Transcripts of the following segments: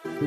Good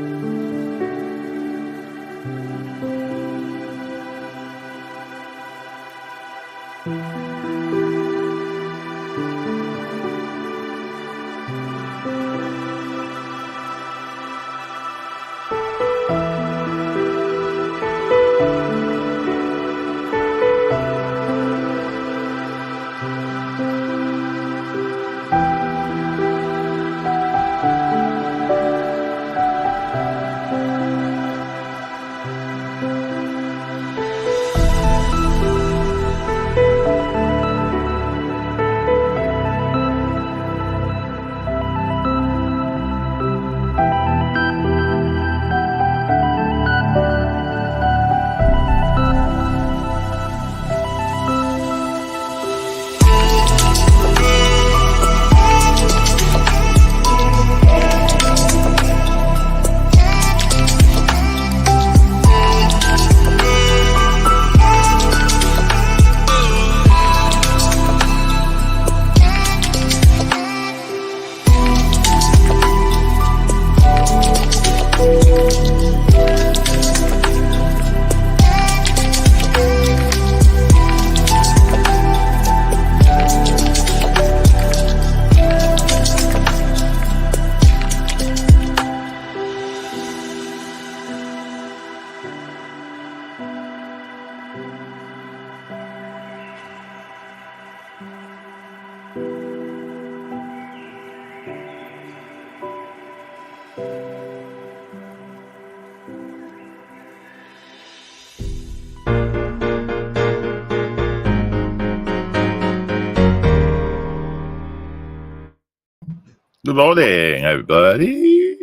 morning, everybody.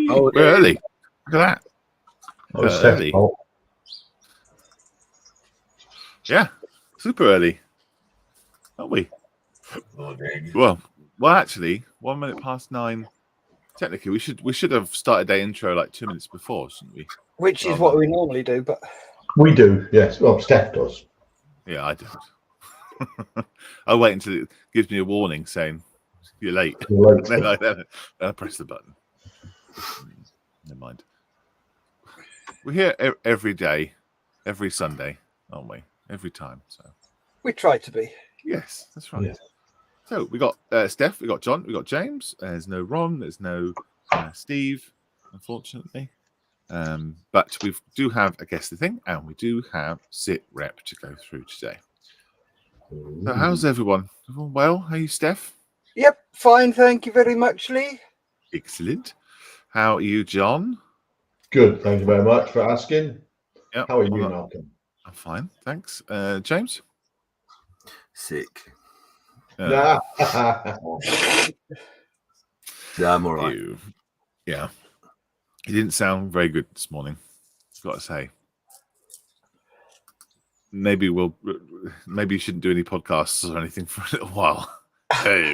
Oh, we're early. Look at that. Oh, early. Yeah, super early, aren't we? Well, actually, 1 minute past 9. Technically, we should have started the intro like 2 minutes before, shouldn't we? Which is what we normally do, but we do. Yes, well, Steph does. Yeah, I don't. I'll wait until it gives me a warning saying you're late. Then I press the button. Never mind. We're here every day, every Sunday, aren't we? Every time. So we try to be. Yes, that's right. Yes. So we got Steph, we got John, we got James. There's no Ron, there's no Steve, unfortunately. But we do have a guest thing, and we do have sit rep to go through today. So how's everyone? Everyone well? How are you, Steph? Yep, fine. Thank you very much, Lee. Excellent. How are you, John? Good. Thank you very much for asking. Yep. How are you, Malcolm? I'm fine, thanks. James? Sick. Yeah, I'm all right. Yeah. You didn't sound very good this morning, I've got to say. Maybe you shouldn't do any podcasts or anything for a little while. Hey,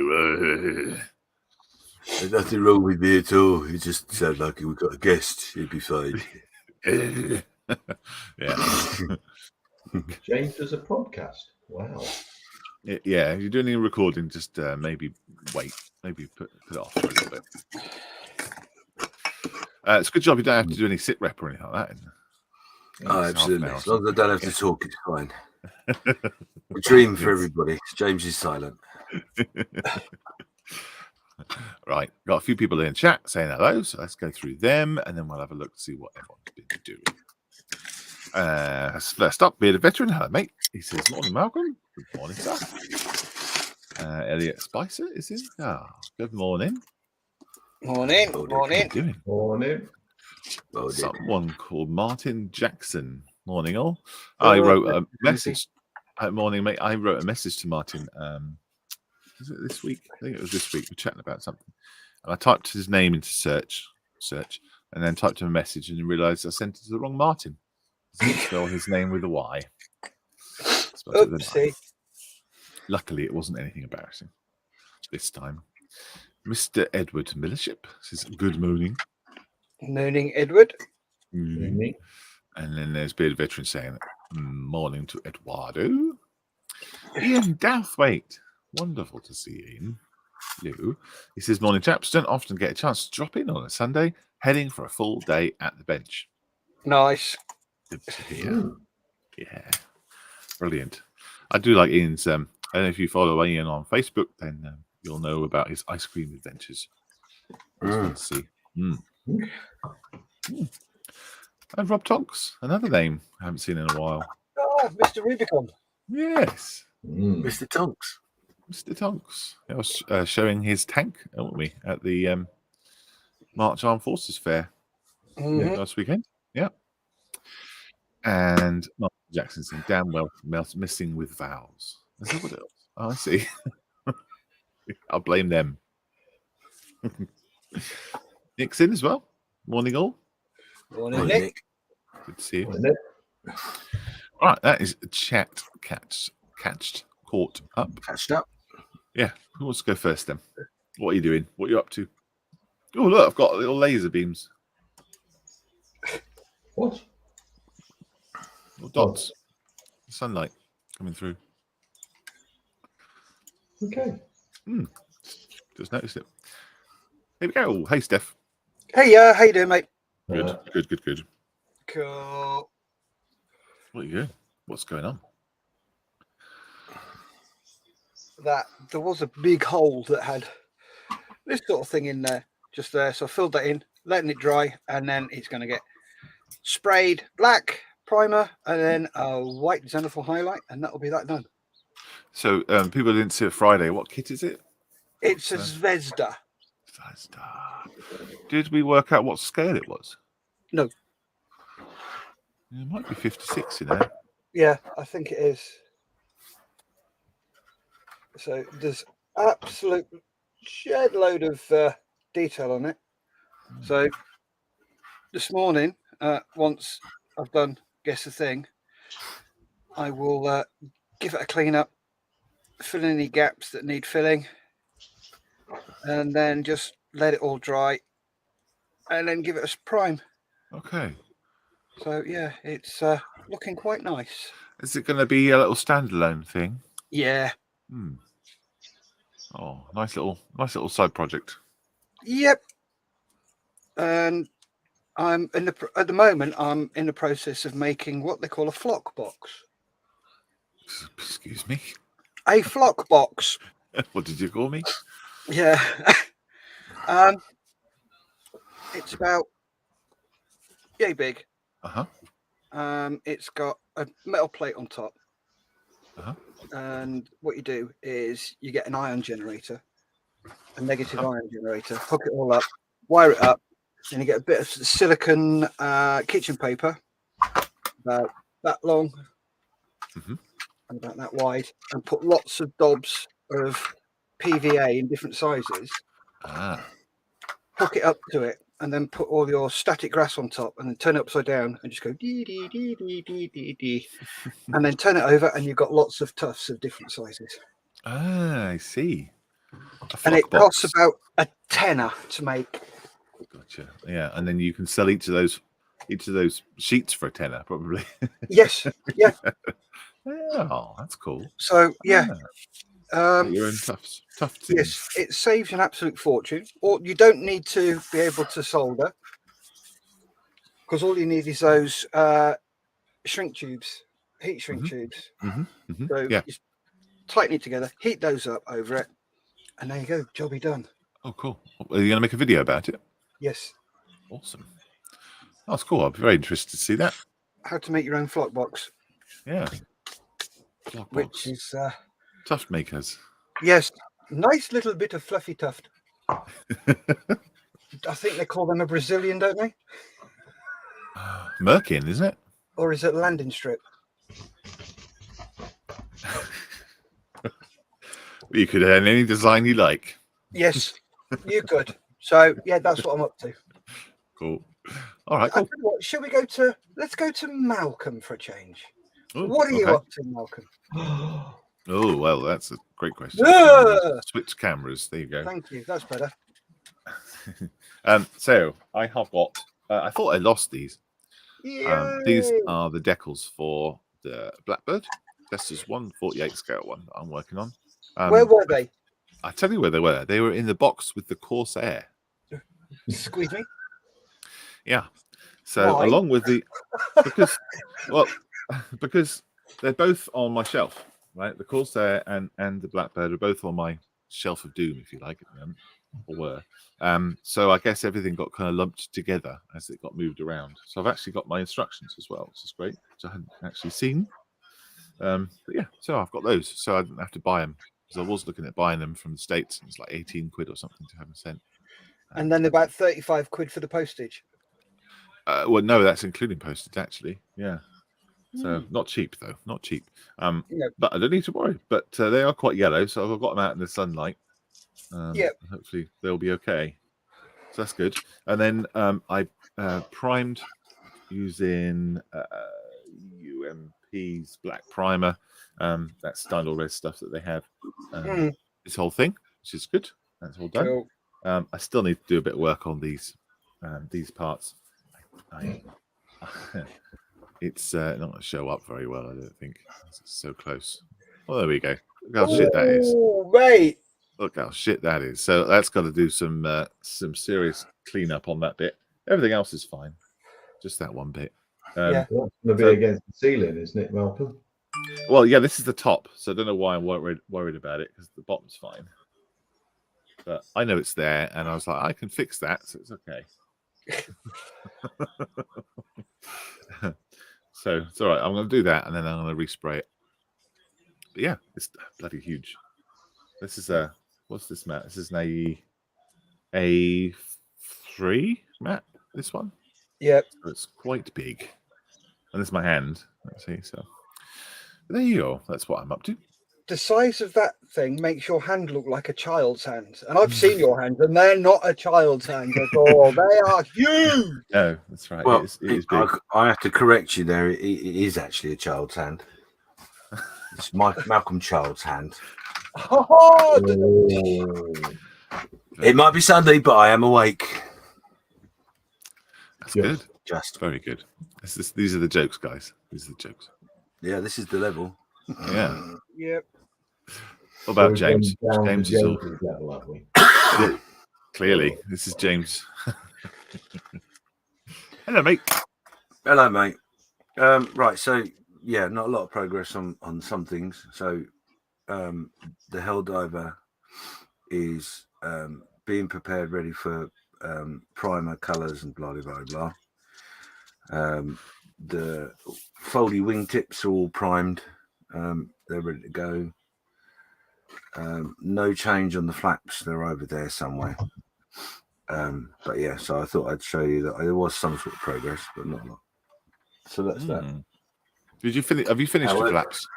There's nothing wrong with me at all. It just sounds like we've got a guest. He'd be fine. Yeah. James does a podcast. Wow. Yeah, if you're doing any recording, just maybe wait. Maybe put it off for a little bit. It's a good job you don't have to do any sit rep or anything like that. Oh, absolutely. As long as I don't have to talk, it's fine. A dream for everybody. James is silent. Right, got a few people in chat saying hello, so let's go through them, and then we'll have a look to see what everyone's been doing. First up, Bearded Veteran. Hello, mate. He says, morning, Malcolm. Good morning, sir. Elliot Spicer is in. Good morning. Morning. What are you doing? Morning. Someone called Martin Jackson. Morning, all. I wrote a message. Morning, mate. I wrote a message to Martin. Was it this week? I think it was this week. We're chatting about something, and I typed his name into search, and then typed him a message, and realised I sent it to the wrong Martin. I spell his name with a Y. Oopsie. Luckily, it wasn't anything embarrassing this time. Mr. Edward Millership says, good morning. Morning, Edward. Morning. And then there's Bearded Veteran saying, morning to Eduardo. Ian Douthwaite. Wonderful to see Ian. You. He says, morning, chaps. Don't often get a chance to drop in on a Sunday. heading for a full day at the bench. Nice. Good to hear. Yeah, brilliant. I do like Ian's. I don't know if you follow Ian on Facebook, then you'll know about his ice cream adventures. It's fun to see. And Rob Tonks, another name I haven't seen in a while. Ah, Mr. Rubicon. Yes, Mr. Tonks. Mr. Tonks. I was showing his tank, weren't we, at the March Armed Forces Fair last weekend. Yeah. And Martin Jackson saying, damn well, missing with vowels. Is that what it was? Oh, I see. I'll blame them. Nick's in as well. Morning, all. Morning, Nick. Good to see you. All right, that is caught up. Catched up. Yeah, who wants to go first then? What are you doing? What are you up to? Oh, look, I've got little laser beams. What? Little dots. Sunlight coming through. Okay. Just noticed it. Here we go. Hey, Steph. Hey, how you doing, mate? Good. Cool. What are you doing? What's going on? That there was a big hole that had this sort of thing in there, just there. So I filled that in, letting it dry, and then it's going to get sprayed black primer and then a white Zenithal highlight, and that'll be that done. So people didn't see it Friday. What kit is it? It's a Zvezda. Did we work out what scale it was? No. It might be 56 in there. Yeah, I think it is. So there's absolute shed load of detail on it. So this morning, once I've done guess the thing, I will give it a clean up, fill in any gaps that need filling, and then just let it all dry, and then give it a prime. Okay. So yeah, it's looking quite nice. Is it going to be a little standalone thing? Yeah. Oh, nice little side project. Yep. And I'm at the moment I'm in the process of making what they call a flock box. Excuse me. A flock box. What did you call me? Yeah. It's about yay big. It's got a metal plate on top. And what you do is you get an ion generator, a negative ion generator, hook it all up, wire it up, and you get a bit of silicon kitchen paper, about that long and about that wide, and put lots of dobs of PVA in different sizes. Hook it up to it, and then put all your static grass on top, and then turn it upside down, and just go dee dee dee dee dee dee dee, and then turn it over, and you've got lots of tufts of different sizes. I see. And it costs about a tenner to make. Gotcha. Yeah, and then you can sell each of those sheets for a tenner, probably. Yes. Yeah. Oh, that's cool. So yeah. Your own tufts. Yes, it saves an absolute fortune. Or you don't need to be able to solder, because all you need is those shrink tubes, heat shrink tubes. So you tighten it together, heat those up over it, and there you go, jobby done. Oh, cool. Are you going to make a video about it? Yes. Awesome. That's cool. I'll be very interested to see that. How to make your own flock box. Yeah. Which is tuft makers. Yes, nice little bit of fluffy tuft. I think they call them a Brazilian, don't they? Merkin, isn't it? Or is it landing strip? You could earn any design you like. Yes, you could. So yeah, that's what I'm up to. Cool. All right. Cool. What, should we let's go to Malcolm for a change. Ooh, what are you up to, Malcolm? Oh, well, that's a great question. Switch cameras. There you go. Thank you. That's better. So I have got. I thought I lost these. These are the decals for the Blackbird. This is 1/48 scale one that I'm working on. Where were they? I tell you where they were. They were in the box with the Corsair. Squeeze me. Yeah. So Why? along with the because they're both on my shelf, right? The Corsair and the Blackbird are both on my shelf of doom, if you like, at the moment, or were. So I guess everything got kind of lumped together as it got moved around. So I've actually got my instructions as well, which is great, which I hadn't actually seen. But yeah, so I've got those, so I didn't have to buy them because I was looking at buying them from the States. It's like 18 quid or something to have them sent. And then about 35 quid for the postage. Well, no, that's including postage, actually. Yeah. So not cheap though, not cheap. Yeah. But I don't need to worry. But they are quite yellow, so I've got them out in the sunlight. Yeah. Hopefully they'll be okay. So that's good. And then I primed using UMP's black primer. That's Style Red stuff that they have. This whole thing, which is good. That's all done. Cool. I still need to do a bit of work on these parts. It's not going to show up very well, I don't think. It's so close. Oh, there we go. Look how shit that is. Oh, mate. Look how shit that is. So that's got to do some serious cleanup on that bit. Everything else is fine. Just that one bit. Yeah. That's going to be against the ceiling, isn't it, Malcolm? Well, yeah, this is the top, so I don't know why I'm worried about it, because the bottom's fine. But I know it's there, and I was like, I can fix that, so it's okay. So it's all right. I'm going to do that, and then I'm going to respray it. But yeah, it's bloody huge. This is what's this mat? This is an A3 mat. This one. Yep. So it's quite big, and this is my hand. Let's see. So there you go. That's what I'm up to. The size of that thing makes your hand look like a child's hand. And I've seen your hands, and they're not a child's hand at all. They are huge. No, that's right. Well, it is big. I have to correct you there. It is actually a child's hand. It's Malcolm Child's hand. Oh, It might be Sunday, but I am awake. That's good. Just Very good. These are the jokes, guys. These are the jokes. yeah, this is the level. Yeah. yep. What about So we've James? gone down to James is all James's level, have we? clearly. This is James. Hello, mate. Hello, mate. Right, so yeah, not a lot of progress on some things. So the Helldiver is being prepared, ready for primer, colours, and blah blah blah blah. The foldy wingtips are all primed. They're ready to go. No change on the flaps. They're over there somewhere. But yeah, so I thought I'd show you that there was some sort of progress, but not a lot. So that's that. Did you finish? Have you finished the flaps?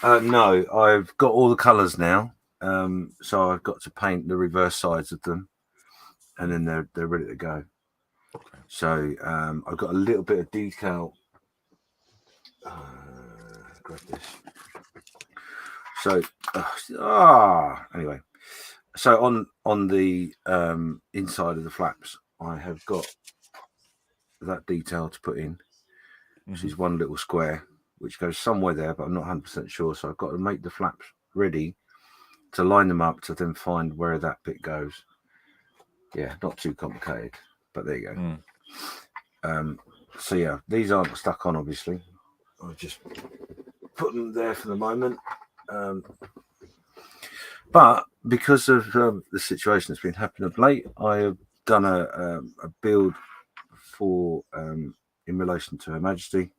No, I've got all the colours now. So I've got to paint the reverse sides of them, and then they're ready to go. Okay. So I've got a little bit of detail. Grab this. So anyway, so on the inside of the flaps, I have got that detail to put in, which is one little square, which goes somewhere there, but I'm not 100% sure. So I've got to make the flaps ready to line them up to then find where that bit goes. Yeah, not too complicated, but there you go. So yeah, these aren't stuck on, obviously. I'll just put them there for the moment. But because of the situation that's been happening of late, I have done a build for in relation to Her Majesty.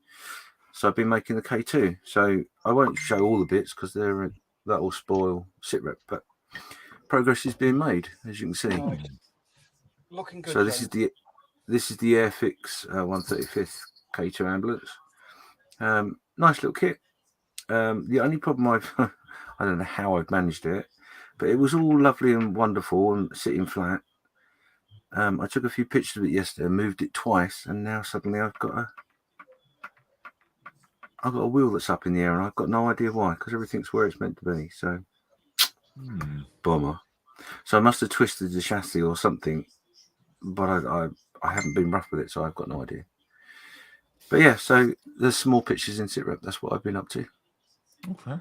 So I've been making the K2. So I won't show all the bits because that will spoil sitrep, but progress is being made, as you can see. Nice. Looking good. So this is the Airfix 135th K2 ambulance. Nice little kit. The only problem I don't know how I've managed it, but it was all lovely and wonderful and sitting flat. I took a few pictures of it yesterday, moved it twice, and now suddenly I've got a wheel that's up in the air, and I've got no idea why, because everything's where it's meant to be. So, bummer. So I must have twisted the chassis or something, but I haven't been rough with it, so I've got no idea. But yeah, so there's small pictures in sitrep. That's what I've been up to. Okay.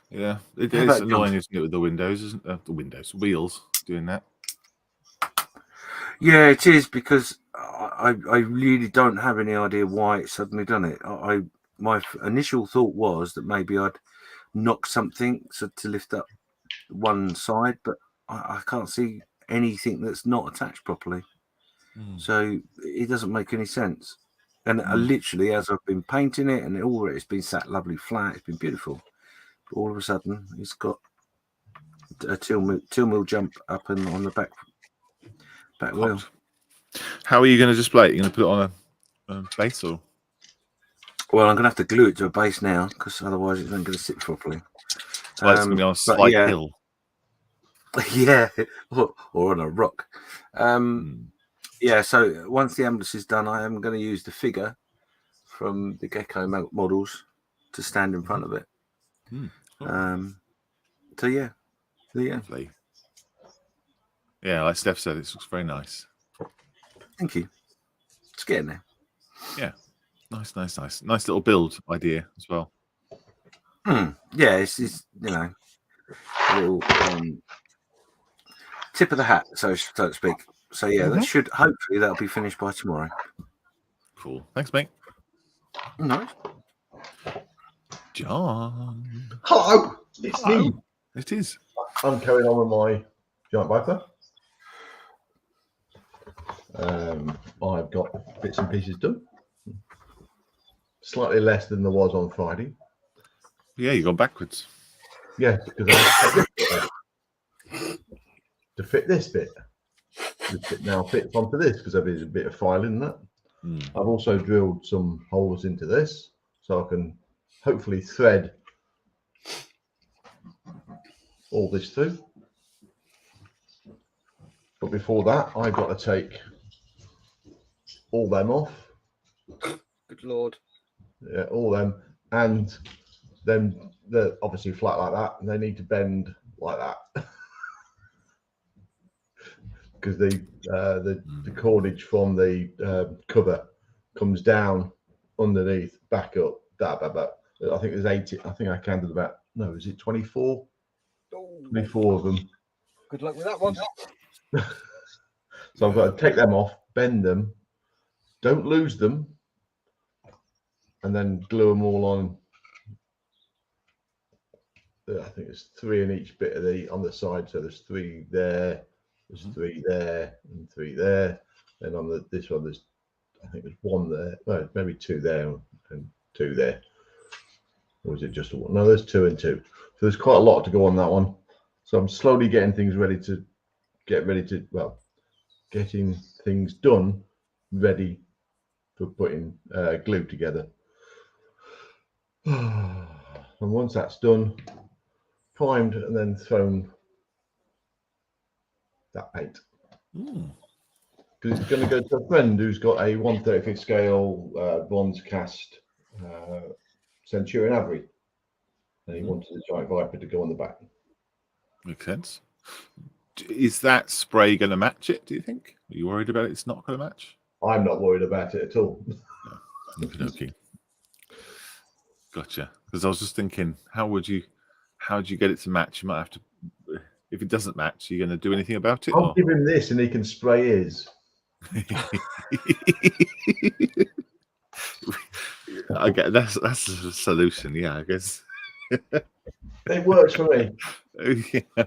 Yeah, it How is about annoying, isn't it, with the windows, isn't the wheels doing that? Yeah, it is, because I really don't have any idea why it's suddenly done it. My initial thought was that maybe I'd knock something to lift up one side, but I can't see anything that's not attached properly. So it doesn't make any sense. And literally, as I've been painting it, and it's been sat lovely flat, it's been beautiful. But all of a sudden, it's got a two mil jump up and on the back wheel. How are you going to display it? You're going to put it on a base, or? Well, I'm going to have to glue it to a base now, because otherwise it's not going to sit properly. Well, it's going to be on a slight hill. Yeah, or on a rock. Yeah, so once the ambulance is done, I am going to use the figure from the Gecko models to stand in front of it. So yeah. Lovely. Yeah, like Steph said, it looks very nice. Thank you. It's getting there. Yeah, nice. Nice little build idea as well. Yeah, it's a little tip of the hat, so to speak. So yeah, that should hopefully that'll be finished by tomorrow. Cool. Thanks, mate. No. John. Hello, it's me. It is. I'm carrying on with my Giant Viper. I've got bits and pieces done. Slightly less than there was on Friday. Yeah, you gone backwards. Yeah, because I to fit this bit. It now fits onto this because there's a bit of filing in that. I've also drilled some holes into this so I can hopefully thread all this through. But before that, I've got to take all them off. Good Lord. Yeah, all them, and then they're obviously flat like that, and they need to bend like that because the cordage from the cover comes down underneath, back up. I think there's 80. I think I counted about. No, is it 24? 24 of them. Good luck with that one. So I've got to take them off, bend them, don't lose them, and then glue them all on. I think there's 3 in each bit of on the side. So there's 3 there, there's 3 there, and 3 there. And on this one, I think there's 1 there. Well, maybe 2 there and 2 there. Or is it just 1? No, there's 2 and 2. So there's quite a lot to go on that one. So I'm slowly getting things getting things done, ready for putting glue together. And once that's done, primed and then thrown that paint. Because it's going to go to a friend who's got a 1/35 scale bronze cast Centurion Avery, and he wanted the Giant Viper to go on the back. Makes sense. Is that spray going to match it, do you think? Are you worried about it's not going to match? I'm not worried about it at all. Okay. Gotcha. Because I was just thinking, how would you get it to match? You might have to, if it doesn't match, are you going to do anything about it? I'll give him this and he can spray his. I get that's the solution. Yeah, I guess it works for me. Yeah.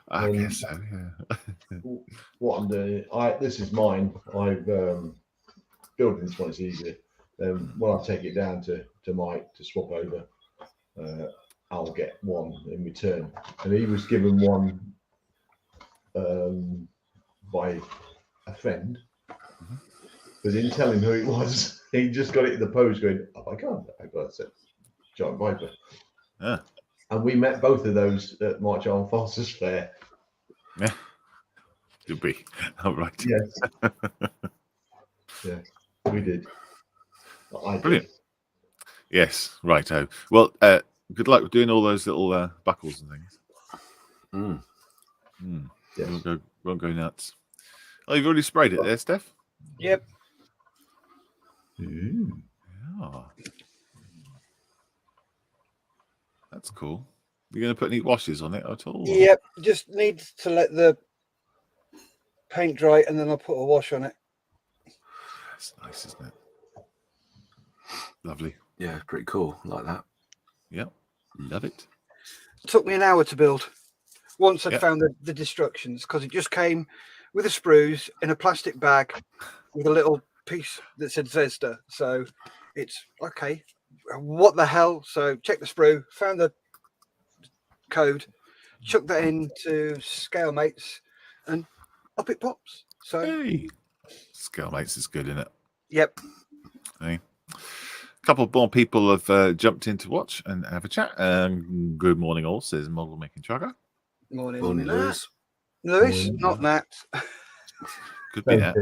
I guess so. Yeah. What I'm doing, this is mine. I've building this one is easier. When I take it down to Mike to swap over, I'll get one in return. And he was given one by a friend, but didn't tell him who it was. He just got it in the post going, oh my God, I got a Giant Viper. Yeah. And we met both of those at March on Foster's Fair. Yeah. Could be. All right. Yes. Yeah, we did. Brilliant. Yes, righto. Well, good luck with doing all those little buckles and things. Yes. Won't go nuts. Oh, you've already sprayed it there, Steph? Yep. Yeah. That's cool. You're going to put any washes on it at all? Yep. Just need to let the paint dry, and then I'll put a wash on it. That's nice, isn't it? Lovely. Yeah, it's pretty cool. I like that. Yep. Love it. It took me an hour to build once I'd Yep. found the instructions, because it just came with the sprues in a plastic bag with a little piece that said Zesta. So it's okay. What the hell? So check the sprue, found the code, chuck that into Scalemates, and up it pops. So Hey. Scalemates is good, isn't it? yep. Hey. A couple more people have jumped in to watch and have a chat. Good morning, all, says Model Making Trucker. Morning, Morning, Nat. Lewis. Lewis, Morning, not Nat. Could be that.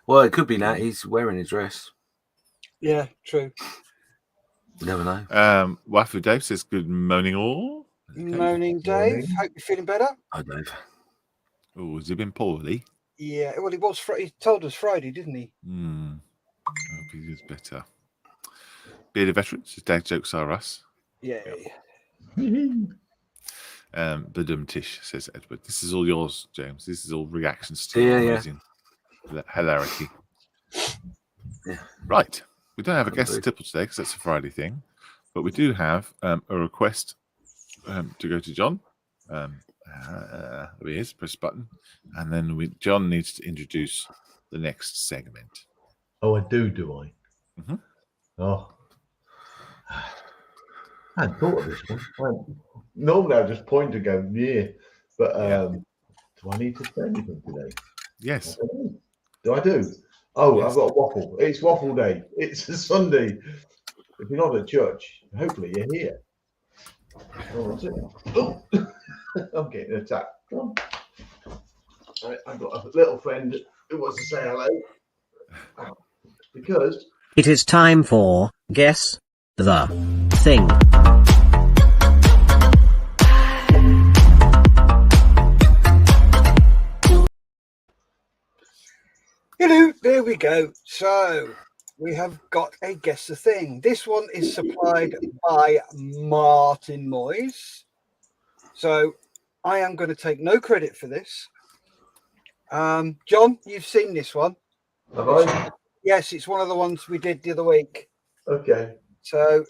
Well, it could be Nat. He's wearing a dress. Yeah, true. You never know. Wafu Dave says good morning, all. Morning, Dave. Morning. Hope you're feeling better. I don't. Oh, has he been poorly? Yeah, well, he told us Friday, didn't he? Hope he is better. Bearded veterans, his dad jokes are us. Yeah. Tish says Edward. This is all yours, James. This is all reactions to Yeah, your yeah. amazing hilarity. Yeah. Right. We don't have a guest Indeed. tipple today because that's a Friday thing, but we do have a request to go to John. There he is. Press button, and then John needs to introduce the next segment. Oh, I do I? Mhm. Oh. I hadn't thought of this one. Normally I just point and go, yeah. But do I need to say anything today? Yes. I don't know. Do I do? Oh, Yes. I've got a waffle. It's waffle day. It's a Sunday. If you're not at church, hopefully you're here. Oh, that's it. Oh. I'm getting attacked. Come on. I've got a little friend who wants to say hello. Because It is time for Guess the Thing. Hello, there we go. So we have got a Guess the Thing. This one is supplied by Martin Moyes. So I am going to take no credit for this. John, you've seen this one. have I? Yes, it's one of the ones we did the other week. Okay. So,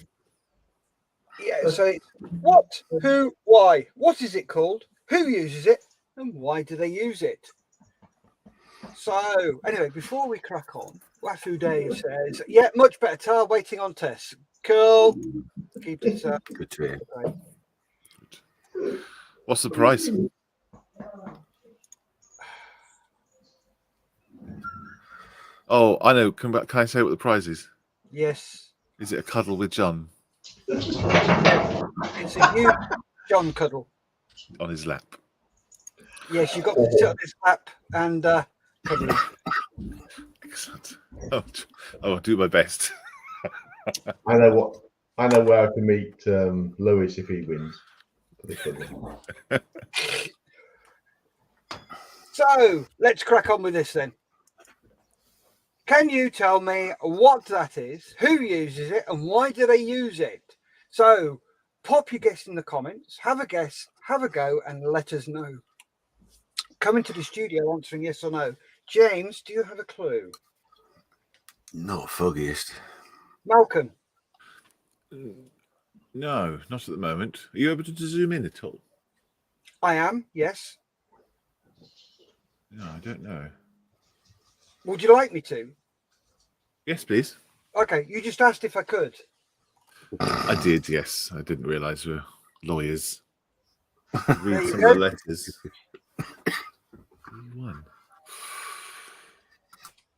yeah, so it's what, who, why? What is it called? Who uses it? And why do they use it? So, anyway, before we crack on, Wafu Dave says, yeah, much better tar, waiting on tests. Cool. Keep it up. Good to hear. What's the price? Oh, I know. Can I say what the prize is? Yes. Is it a cuddle with John It's a huge John cuddle. on his lap? Yes, you've got to sit on his lap and cuddle him. Excellent. I'll do my best. I know where I can meet Lewis if he wins. So let's crack on with this then. Can you tell me what that is, who uses it, and why do they use it? So pop your guess in the comments, have a guess, have a go, and let us know. Come into the studio answering yes or no. James, do you have a clue? Not foggiest. Malcolm? No, not at the moment. Are you able to zoom in at all? I am, yes. No, I don't know. Would you like me to? Yes, please. Okay, you just asked if I could. I did, yes. I didn't realise we were lawyers. There Read you some go. of the letters.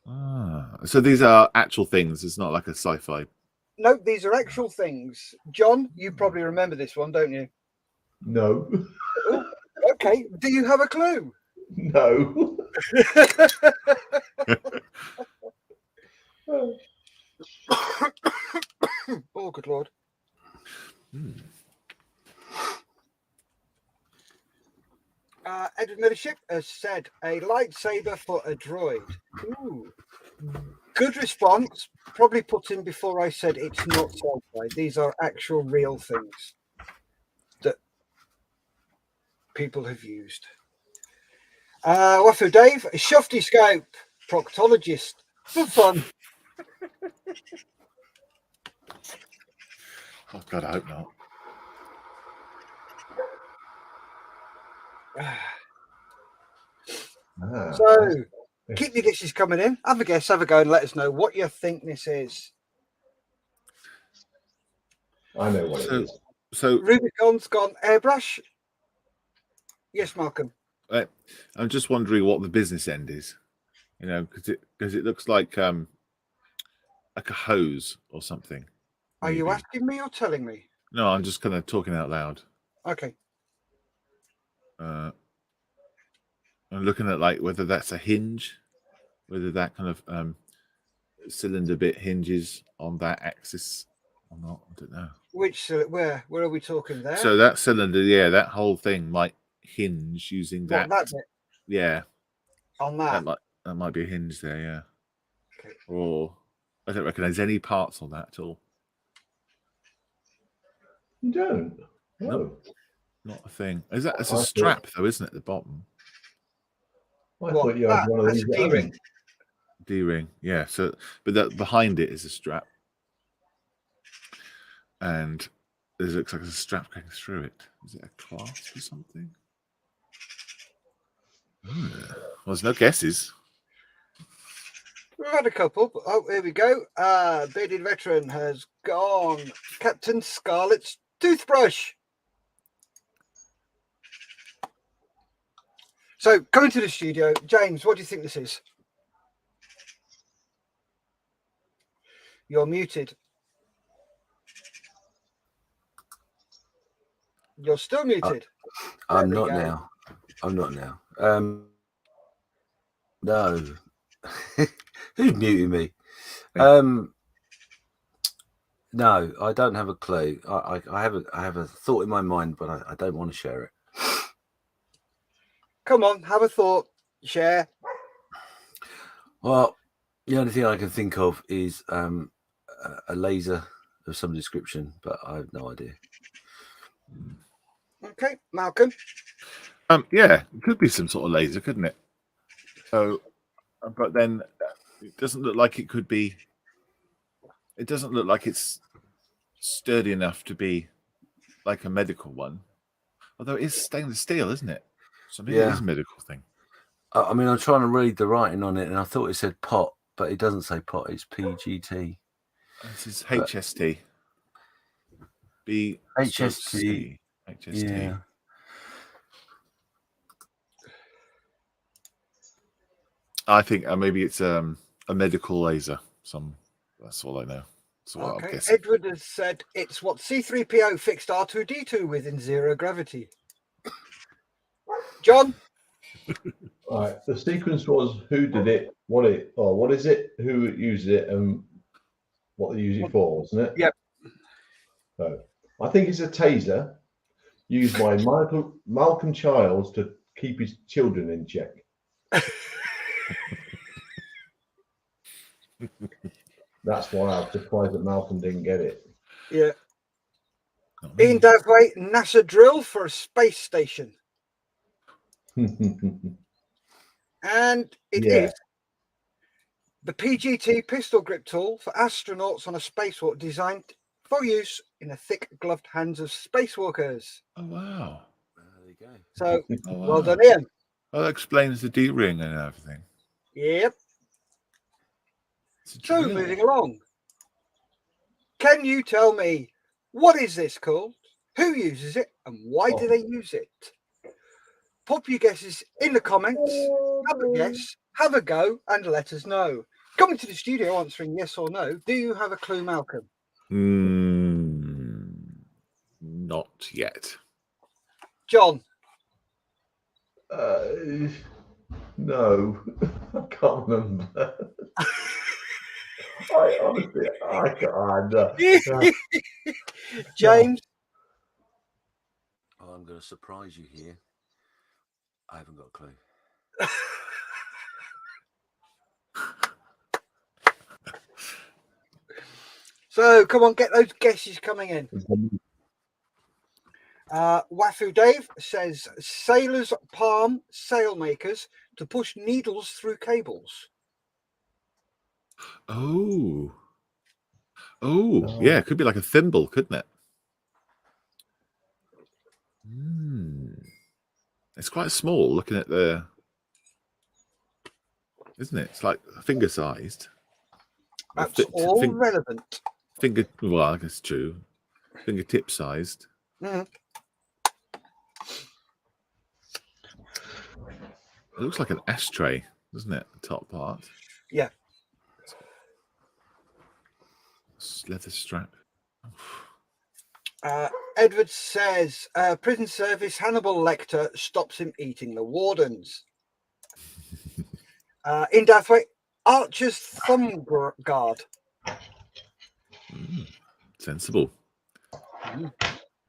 One. So these are actual things. It's not like a sci-fi. No, these are actual things. John, you probably remember this one, don't you? No. Okay, do you have a clue? No. Oh, good Lord. Edward Millership has said a lightsaber for a droid. Ooh. Good response. Probably put in before I said it's not sci-fi. These are actual real things that people have used. Wafu Dave, a shofty scope, proctologist. For fun. Oh God, I hope not. So, keep your guesses coming in. Have a guess, have a go, and let us know what you think this is. I know what it is. So Rubicon's gone airbrush. Yes, Malcolm. I'm just wondering what the business end is. You know, because it looks like a hose or something. Are you maybe. asking me or telling me? No, I'm just kind of talking out loud. Okay. I'm looking at like whether that's a hinge, whether that kind of cylinder bit hinges on that axis or not. I don't know. Which where are we talking there? So that cylinder, yeah, that whole thing might hinge using that. What, that bit? Yeah, On that. that might be a hinge there, yeah. Okay. Or I don't recognise any parts on that at all. You don't? No. Nope. Not a thing. Is that? It's a strap though, isn't it? At the bottom. I thought you had one of that's these. a D-ring. D-ring, yeah. So, but that behind it is a strap, and it looks like there's a strap going through it. Is it a clasp or something? Well, there's no guesses. We've had a couple. Oh, here we go. Bearded Veteran has gone Captain Scarlet's toothbrush. So, coming to the studio, James, what do you think this is? You're muted. You're still muted. I'm not now. I'm not now. No. Who's muting me? No, I don't have a clue. I have a thought in my mind, but I don't want to share it. Come on, have a thought. Share. Well, the only thing I can think of is a laser of some description, but I have no idea. Okay, Malcolm. Yeah, it could be some sort of laser, couldn't it? So, but then it doesn't look like it could be. It doesn't look like it's sturdy enough to be like a medical one. Although it is stainless steel, isn't it? So maybe it is a medical thing. I mean, I'm trying to read the writing on it, and I thought it said pot, but it doesn't say pot. It's PGT. This is HST. HST. HST. Yeah. I think maybe it's a medical laser. That's all I know. So what I'm guessing. Edward has said it's what C3PO fixed R2D2 with in zero gravity. John? All right. The sequence was who did it, what is it, who used it, and what they use it for, wasn't it? Yep. So I think it's a taser used by Malcolm Childs to keep his children in check. That's why I'm surprised that Malcolm didn't get it. Yeah. Ian Davway, NASA drill for a space station. And it is the PGT pistol grip tool for astronauts on a spacewalk designed for use in the thick gloved hands of spacewalkers. Oh, wow. There you go. So, wow. Well done, Ian. Well, that explains the D-ring and everything. Yep. So, moving along. Can you tell me what is this called? Who uses it? And why do they use it? Pop your guesses in the comments. Have a guess, have a go, and let us know. Coming to the studio answering yes or no. Do you have a clue, Malcolm? Not yet. John? No, I can't remember. I honestly, I can't. James? Oh, I'm going to surprise you here. I haven't got a clue. So, come on, get those guesses coming in. Wafu Dave says sailors palm sailmakers to push needles through cables. Oh, yeah, it could be like a thimble, couldn't it? It's quite small. Looking at the, isn't it? It's like finger sized. That's all relevant. Well, I guess true. Fingertip sized. Mm. It looks like an ashtray, doesn't it? The top part. Yeah. Leather strap. Edward says prison service Hannibal Lecter stops him eating the wardens. In Deathway, Archer's thumb guard. Sensible.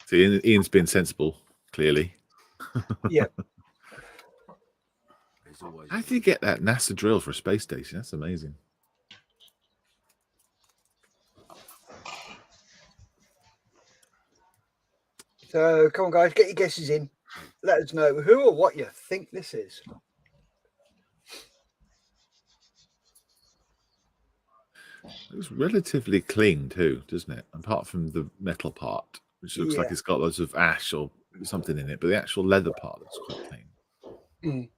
See, Ian's been sensible, clearly. Yeah. How did you get that NASA drill for a space station? That's amazing. So come on, guys, get your guesses in. Let us know who or what you think this is. It was relatively clean too, doesn't it? Apart from the metal part, which looks like it's got lots of ash or something in it, but the actual leather part looks quite clean. Mm.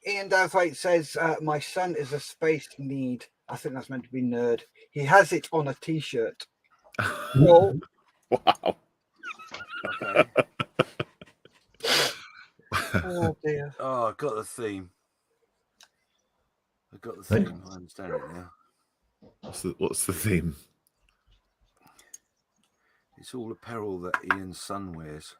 Ian Doubtfate says, my son is a space need. I think that's meant to be nerd. He has it on a t-shirt. No. Wow. Okay. Oh dear. Oh, I got the theme. I got the theme. I understand it now. What's the theme? It's all apparel that Ian's son wears.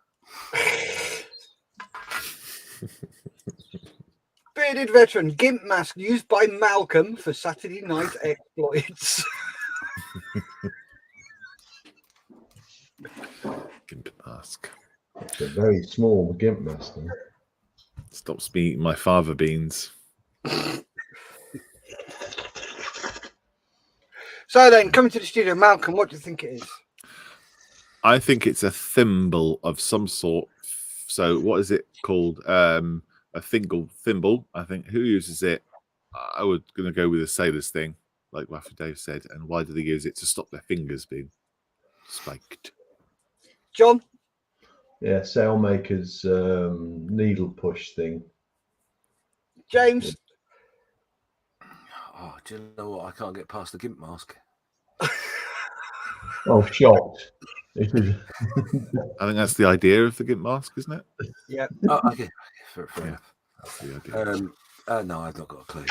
Bearded veteran, gimp mask used by Malcolm for Saturday night exploits. Gimp mask. It's a very small gimp mask. Stops me eating my fava beans. So then, coming to the studio, Malcolm, what do you think it is? I think it's a thimble of some sort. So what is it called? A thimble. I think. Who uses it? I was going to go with a sailor's thing, like Waffle Dave said. And why do they use it? To stop their fingers being spiked. John? Yeah, sailmaker's needle push thing. James? Oh, do you know what? I can't get past the gimp mask. Oh, shocked. I think that's the idea of the gimp mask, isn't it? Yeah. Oh, okay. Fair enough. That's the idea. No, I've not got a clue.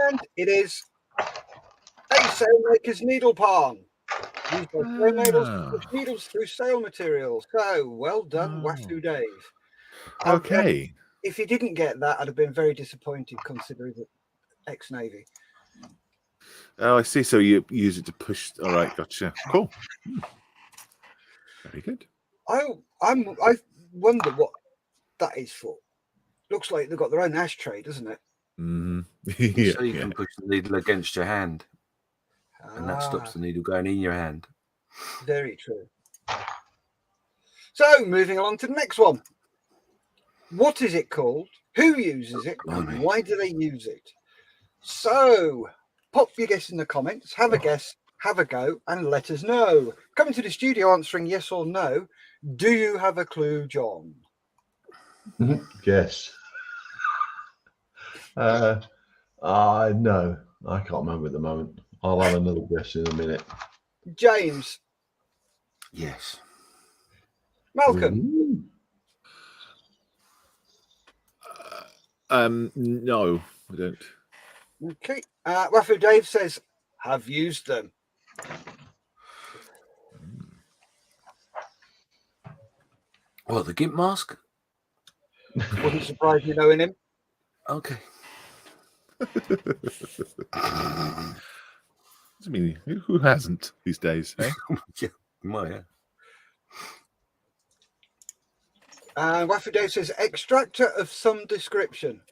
And it is a sailmaker's needle palm. Used by sailmakers to push needles through sail material. So, well done, Wafu Dave. Okay. If you didn't get that, I'd have been very disappointed considering the ex-Navy. Oh, I see. So you use it to push. All right, gotcha. Cool. Very good. I wonder what that is for. Looks like they've got their own ashtray, doesn't it? Yeah, So you can push the needle against your hand, and that stops the needle going in your hand. Very true. So, moving along to the next one. What is it called? Who uses it? And why do they use it? So, pop your guess in the comments. Have a guess, have a go, and let us know. Coming to the studio answering yes or no. Do you have a clue, John? Guess. No, I can't remember at the moment. I'll have another guess in a minute. James? Yes. Malcolm? No, I don't. Okay. Wafu Dave says, have used them. What, the gimp mask? Wouldn't surprise you knowing him. Okay. I mean, who hasn't these days? Eh? Yeah. And Waffy Dave says extractor of some description.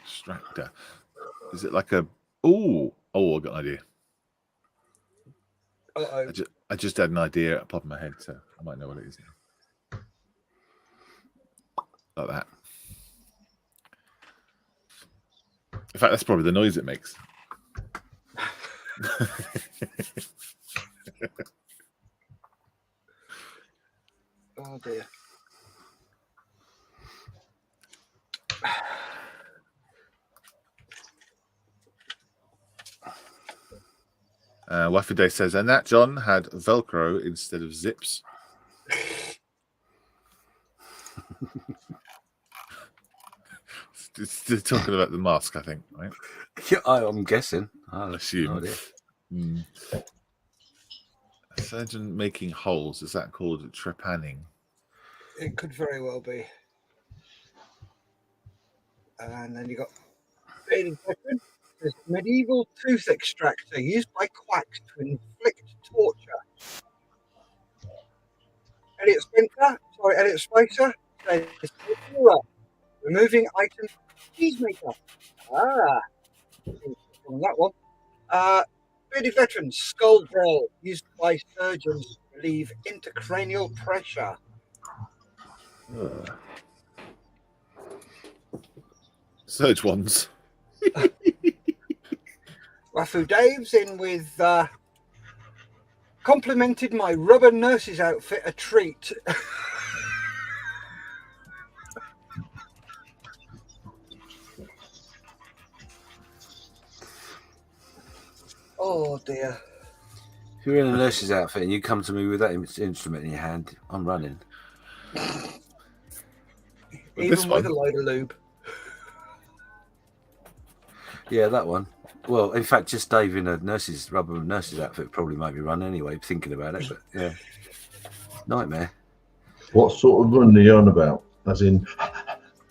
Extractor. Is it like a? Oh, I got an idea. Uh-oh. I just had an idea at the top of my head, so I might know what it is now. Like that. In fact, that's probably the noise it makes. Oh dear. Waffy Day says, and that John had Velcro instead of zips. Still talking about the mask, I think, right? Yeah, I'm guessing. I assume. No idea. A surgeon making holes, is that called trepanning? It could very well be. And then you got Faded Veteran. There's medieval tooth extractor used by quacks to inflict torture. Elliot Spicer says removing item cheesemaker. On that one. Bearded Veteran skull drill used by surgeons to relieve intracranial pressure. Surge ones. Wafu Dave's in with complimented my rubber nurse's outfit a treat. Oh dear. If you're in a nurse's outfit and you come to me with that instrument in your hand, I'm running. Even with a load of lube. Yeah, that one. Well, in fact, just Dave in a rubber nurse's outfit probably made me run anyway, thinking about it. But yeah, nightmare. What sort of run are you on about? As in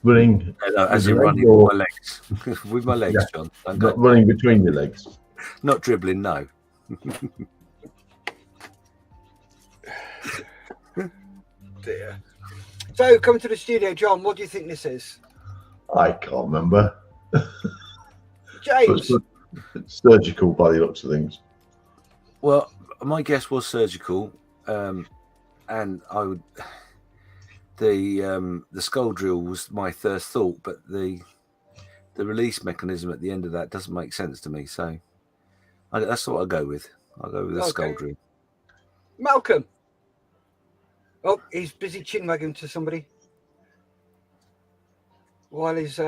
running? No, as in running with my legs. With my legs, Yeah. John. Not running between your legs. Not dribbling, no. Dear. So, come to the studio, John. What do you think this is? I can't remember. James. It's surgical by the looks of things. Well, my guess was surgical, and I would. The skull drill was my first thought, but the release mechanism at the end of that doesn't make sense to me. So that's what I'll go with. I'll go with the skull drill. Malcolm. Oh, he's busy chin-wagging to somebody. While he's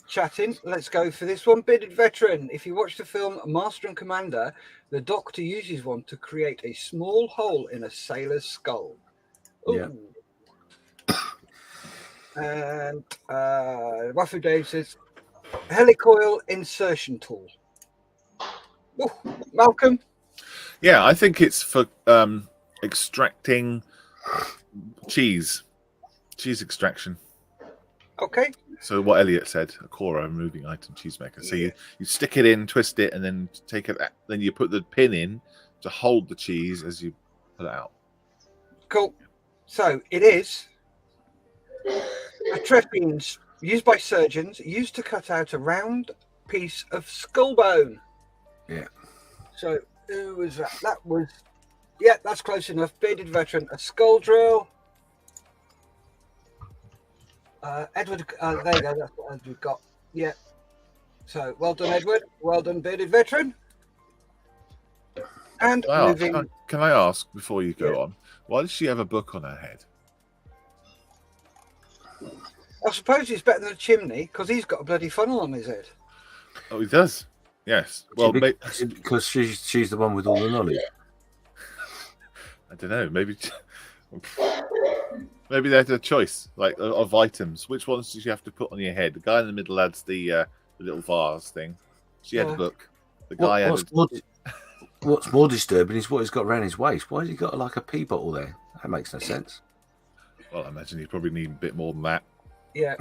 chatting, let's go for this one. Bearded Veteran. If you watch the film Master and Commander, the Doctor uses one to create a small hole in a sailor's skull. Ooh. Yeah. And Wafu Dave says, helicoil insertion tool. Ooh, Malcolm. Yeah, I think it's for extracting cheese extraction. Okay. So what Elliot said, a Cora moving item cheesemaker. So you stick it in, twist it, and then take it. Then you put the pin in to hold the cheese as you pull it out. Cool. So it is a trephine used by surgeons, used to cut out a round piece of skull bone. Yeah. So who was that? That was, yeah, that's close enough. Bearded Veteran, a skull drill. Edward, there you go. That's what Edward got. Yeah. So well done, Edward. Well done, Bearded Veteran. And moving. Can I ask before you go on? Why does she have a book on her head? I suppose it's better than a chimney because he's got a bloody funnel on his head. Oh, he does. Yes. Well, because she's the one with all the knowledge. I don't know. Maybe they had a choice, like of items. Which ones did you have to put on your head? The guy in the middle had the little vase thing. She had a book. The guy What's more disturbing is what he's got around his waist. Why has he got like a pea bottle there? That makes no sense. Well, I imagine he probably need a bit more than that. Yeah.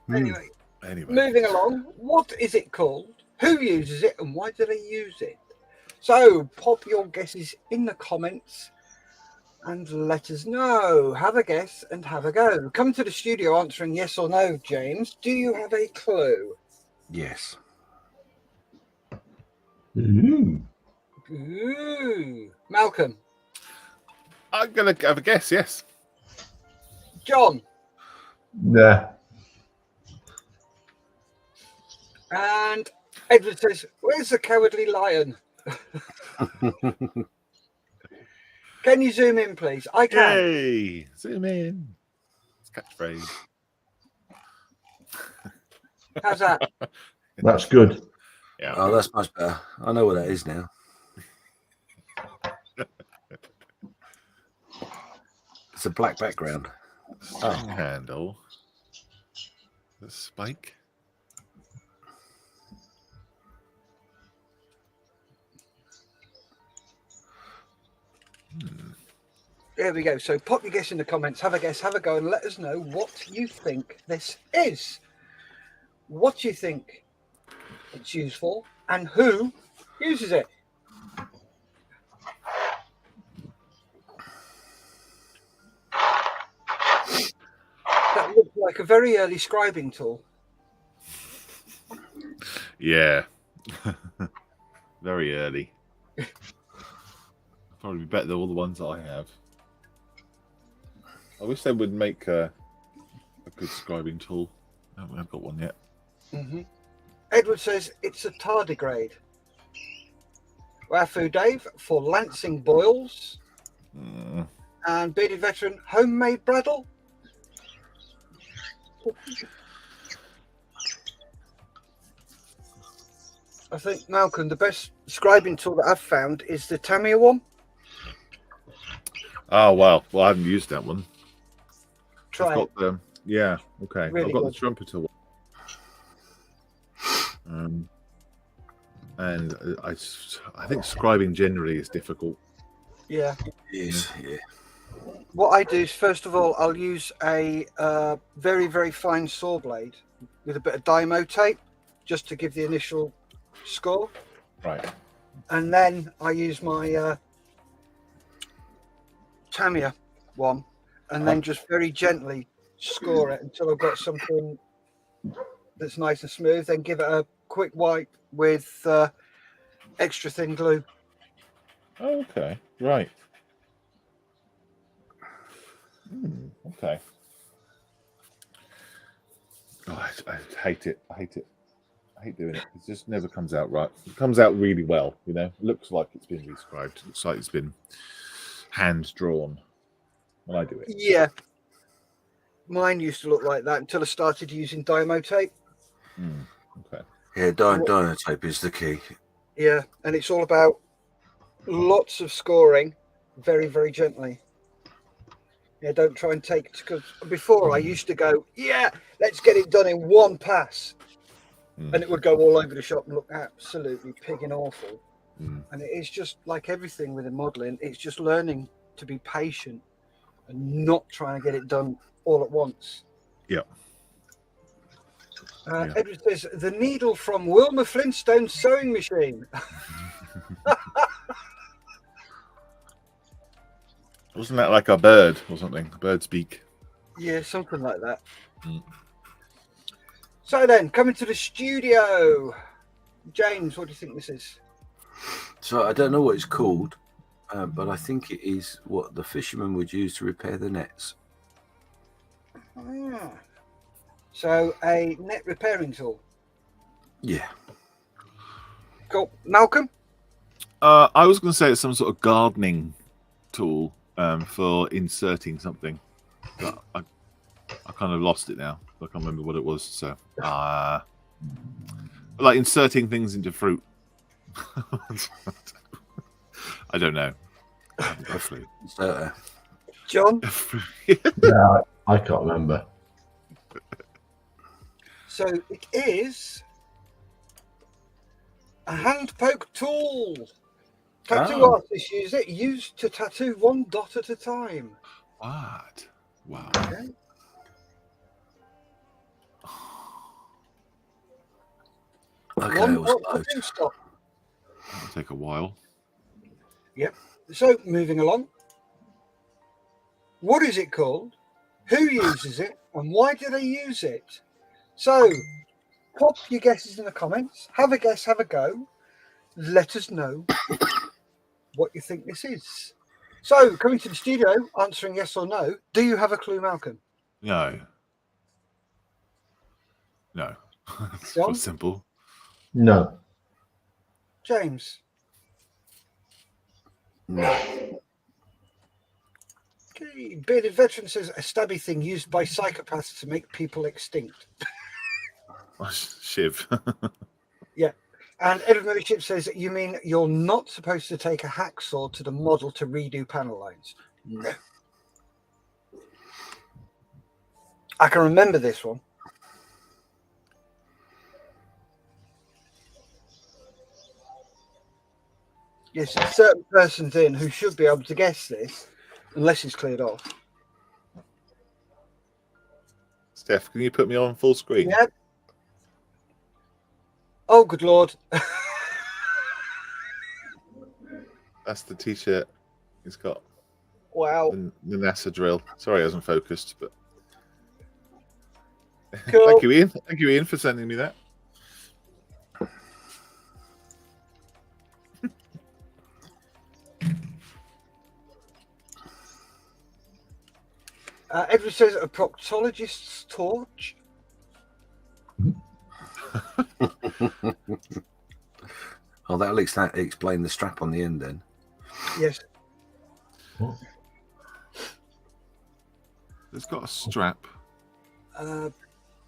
Anyway, moving along. What is it called Who uses it and why do they use it? So pop your guesses in the comments and let us know. Have a guess and have a go. Come to the studio answering yes or no, James. Do you have a clue? Yes. Ooh. Ooh. Malcolm. I'm gonna have a guess. Yes. John. Nah. And Edward says, where's the cowardly lion? Can you zoom in, please? I can. Yay! Zoom in. It's catchphrase. How's that? That's good. Yeah. Oh, that's much better. I know what that is now. It's a black background. String handle. The spike. There we go. So pop your guess in the comments. Have a guess, have a go, and let us know what you think this is. What you think it's used for, and who uses it. That looks like a very early scribing tool. Yeah. Very early. Probably better than all the ones I have. I wish they would make a good scribing tool. I haven't got one yet. Mm-hmm. Edward says it's a tardigrade. Wafu Dave for lancing boils. And Bearded Veteran, homemade Bradle. I think, Malcolm, the best scribing tool that I've found is the Tamiya one. Oh, wow. Well, I haven't used that one. Try I've it. got the, yeah, okay. Really I've got good. the trumpeter one. And I think scribing generally is difficult. Yeah. Yes, yeah. What I do is, first of all, I'll use a very, very fine saw blade with a bit of Dymo tape just to give the initial score. Right. And then I use my Tamiya one and then just very gently score it until I've got something that's nice and smooth. Then give it a quick wipe with extra thin glue. Oh, okay. Right. Okay. Oh, I hate it. I hate it. I hate doing it. It just never comes out right. It comes out really well, you know. It looks like it's been rescribed. It looks like it's been hand drawn when I do it. Yeah. Mine used to look like that until I started using Dymo tape. Okay. Yeah, dyno tape is the key. Yeah, and it's all about lots of scoring very, very gently. Yeah, don't try and take it, because before I used to go, yeah, let's get it done in one pass. And it would go all over the shop and look absolutely pigging awful. And it is just like everything with the modelling, it's just learning to be patient and not trying to get it done all at once. Yeah. Edward says, the needle from Wilma Flintstone's sewing machine. Wasn't that like a bird or something? A bird's beak. Yeah, something like that. So then, coming to the studio. James, what do you think this is? So I don't know what it's called, but I think it is what the fishermen would use to repair the nets. So a net repairing tool. Yeah. Cool. Malcolm? I was going to say it's some sort of gardening tool for inserting something. But I kind of lost it now. I can't remember what it was. So, like inserting things into fruit. I don't know. I haven't got a clue. John? Yeah, I can't remember. So it is a hand poke tool. Tattoo artists use it, used to tattoo one dot at a time. What? Wow. Okay. Okay, John, Nails what do stop? That'll take a while. So, moving along. What is it called? Who uses it? And why do they use it? So, pop your guesses in the comments. Have a guess, have a go. Let us know what you think this is. So, coming to the studio, answering yes or no. Do you have a clue, Malcolm? No. No. It's John? quite simple. No. James? No. Okay. Bearded Veteran says a stabby thing used by psychopaths to make people extinct. Shiv. And Edward Mothership says, you mean you're not supposed to take a hacksaw to the model to redo panel lines? No. I can remember this one. Yes, a certain person's in who should be able to guess this, unless it's cleared off. Steph, can you put me on full screen? Yep. Oh, good Lord. That's the t-shirt. It's got Wow. the NASA drill. Sorry, I wasn't focused, but Cool. thank you, Ian. Thank you, Ian, for sending me that. Edward says a proctologist's torch. Oh, that'll explain the strap on the end then. Yes. What? It's got a strap.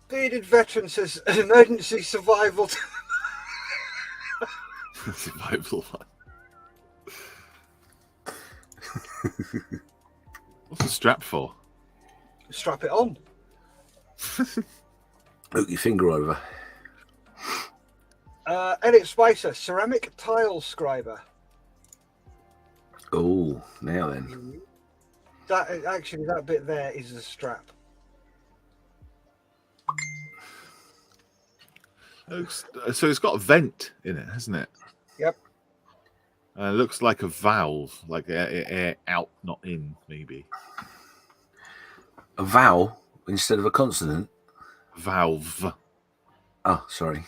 Bearded Veteran says an emergency survival. Survival one. What's the strap for? Strap it on. Hook your finger over. Elliot Spicer, ceramic tile scriber. Oh, now then. That bit there is a strap. So it's got a vent in it, hasn't it? Yep. It looks like a valve, like air out, not in, maybe. A vowel instead of a consonant. Valve. Oh, sorry.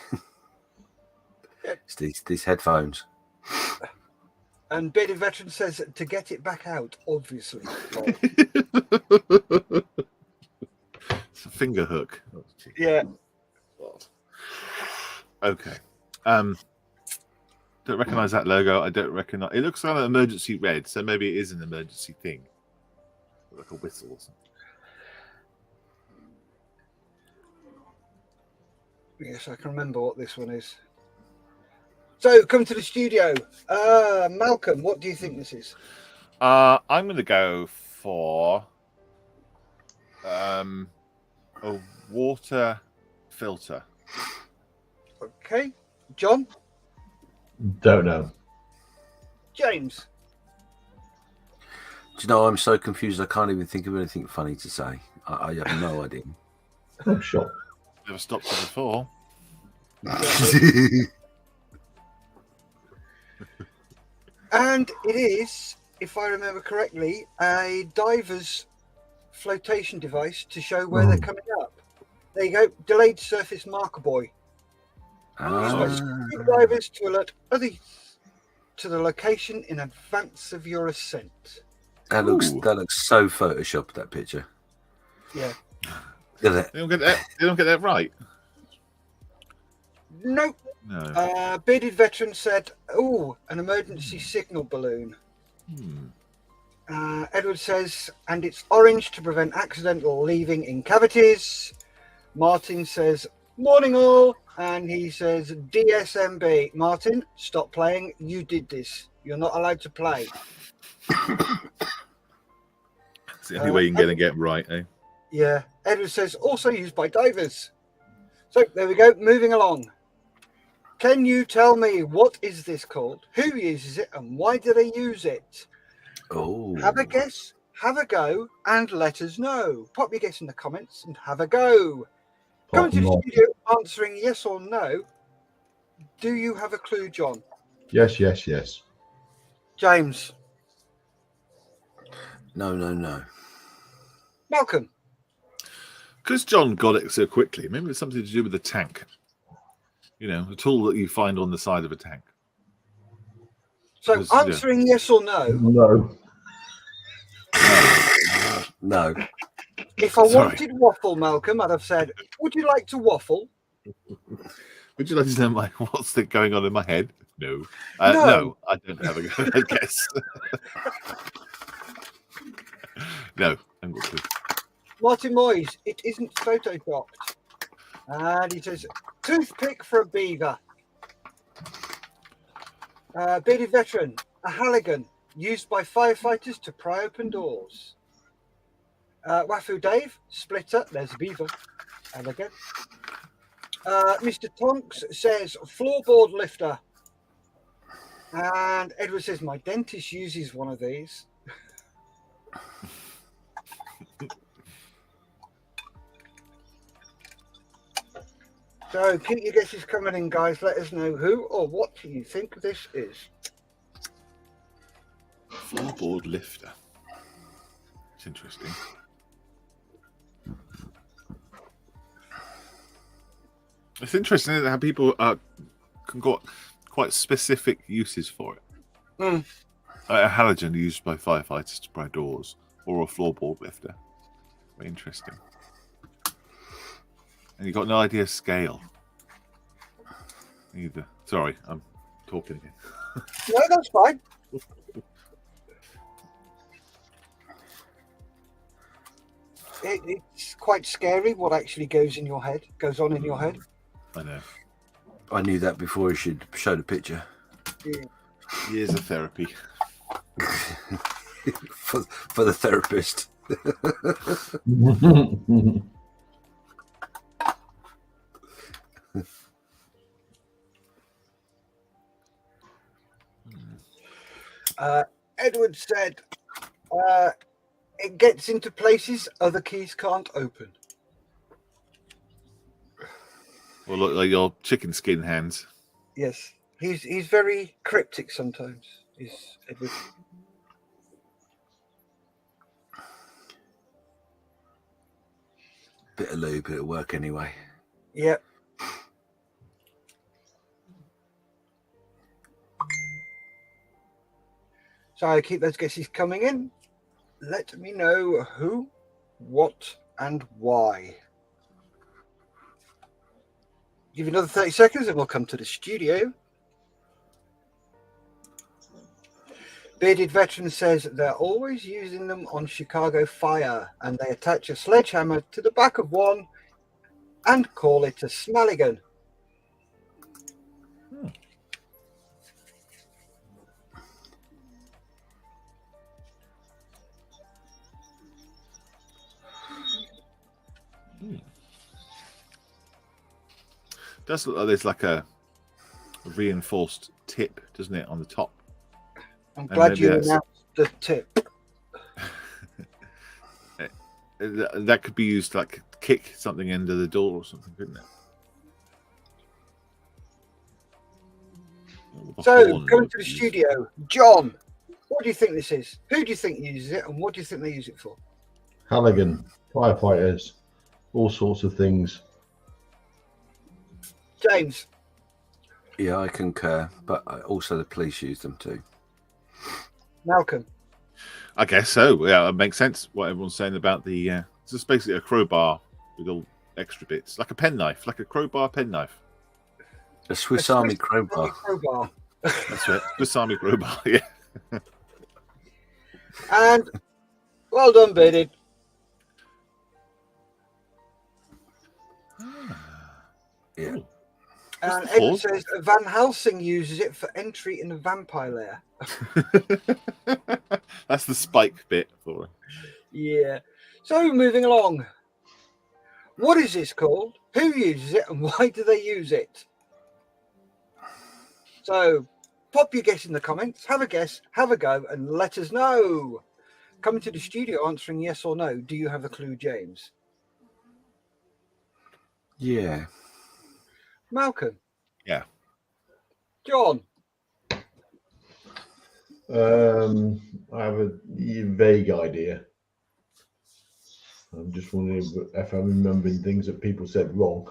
It's these headphones. And Bearded Veteran says to get it back out, obviously. It's a finger hook. Oh, Yeah. Okay. Don't recognize that logo. I don't recognize. It looks like an emergency red, so maybe it is an emergency thing, like a whistle or something. Yes, I can remember what this one is. So, come to the studio. Malcolm, what do you think this is? I'm going to go for a water filter. Okay. John? Don't know. James? Do you know, I'm so confused I can't even think of anything funny to say. I have no idea. I'm shocked. Never stopped it before. And it is, if I remember correctly, a diver's flotation device to show where they're coming up. There you go. Delayed surface marker buoy. Used by scuba divers to alert others to the location in advance of your ascent. That looks so photoshopped, that picture. Yeah. Look at They don't get that right. Nope. No. Bearded Veteran said, "Oh, an emergency signal balloon." Edward says, "And it's orange to prevent accidental leaving in cavities." Martin says, "Morning all," and he says, "DSMB." Martin, stop playing. You did this. You're not allowed to play. It's the only way you can get right, eh? Yeah. Edward says, also used by divers. So there we go. Moving along. Can you tell me what is this called? Who uses it and why do they use it? Oh. Have a guess, have a go, and let us know. Pop your guess in the comments and have a go. Coming to the studio, answering yes or no. Do you have a clue, John? Yes, yes, yes. James? No, no, no. Malcolm? Because John got it so quickly, maybe it's something to do with the tank. You know, a tool that you find on the side of a tank. So Because, yeah. answering yes or no. No. No. If I Sorry. wanted waffle, Malcolm, I'd have said, would you like to waffle? Would you like to know what's going on in my head? No. No. No, I don't have a guess. No, I haven't got a clue. Martin Moyes, it isn't photoshopped. And he says, toothpick for a beaver. Bearded veteran, a Halligan, used by firefighters to pry open doors. Wafu Dave, splitter, there's a beaver. Elegant. Mr. Tonks says, floorboard lifter. And Edward says, my dentist uses one of these. So keep your guesses coming in, guys. Let us know who or what you think this is. Floorboard lifter. It's interesting. It's interesting isn't it, how people can got quite specific uses for it. Mm. A halogen used by firefighters to pry doors, or a floorboard lifter. Very interesting. And you've got no idea of scale. Either. Sorry, I'm talking again. No, that's fine. It's quite scary what actually goes on in your head. I know. I knew that before he should show the picture. Yeah. Years of therapy. for the therapist. Edward said, it gets into places other keys can't open. Well, look like your chicken skin hands. Yes, he's very cryptic sometimes. Is Edward? Bit of lube, bit of work anyway. Yep. So keep those guesses coming in. Let me know who, what, and why. Give you another 30 seconds and we'll come to the studio. Bearded Veteran says they're always using them on Chicago Fire and they attach a sledgehammer to the back of one and call it a smalligan. Does look like there's like a reinforced tip, doesn't it, on the top? I'm glad you announced the tip. That could be used to like kick something into the door or something, couldn't it? So, going to the studio, John, what do you think this is? Who do you think uses it and what do you think they use it for? Halligan, firefighters, all sorts of things. James? Yeah, I concur, but also the police use them too. Malcolm? I guess so. Yeah, it makes sense what everyone's saying about the. It's just basically a crowbar with all extra bits, like a penknife, like a crowbar penknife. A Swiss Army crowbar. That's right, Swiss Army crowbar. Yeah. And well done, Bearded. Yeah. And Edward says Van Helsing uses it for entry in the vampire lair. That's the spike bit for it. Yeah. So moving along. What is this called? Who uses it and why do they use it? So pop your guess in the comments, have a guess, have a go, and let us know. Coming to the studio answering yes or no. Do you have a clue, James? Yeah. Malcolm? Yeah. John. I have a vague idea. I'm just wondering if I'm remembering things that people said wrong.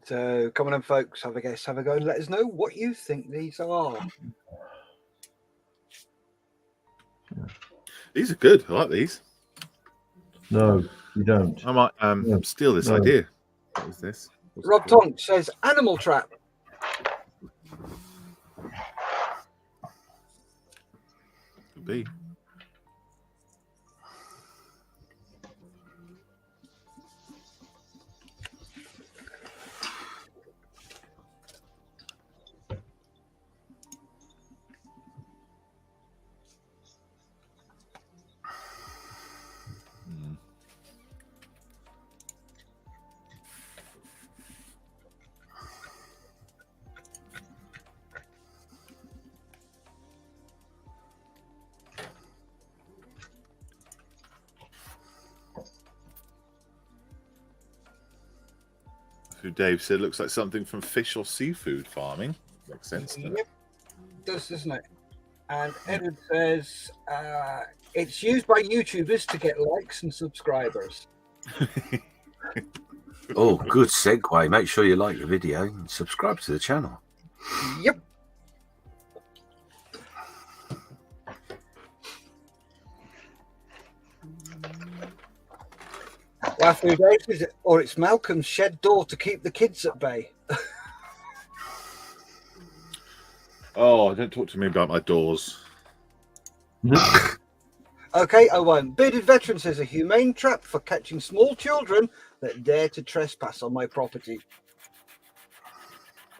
So come on in, folks. Have a guess. Have a go and let us know what you think these are. These are good. I like these. No, you don't. I might steal this No. idea. What is this? What's it Rob called? Tonk says animal trap. Could be. Who Dave said looks like something from fish or seafood farming. Makes sense. Doesn't it? Yep, it does, doesn't it? And Edward says it's used by YouTubers to get likes and subscribers. Oh, good segue. Make sure you like the video and subscribe to the channel. Yep. After Dave says it, or it's Malcolm's shed door to keep the kids at bay. Oh, don't talk to me about my doors. Okay, I won't. Bearded Veteran says a humane trap for catching small children that dare to trespass on my property.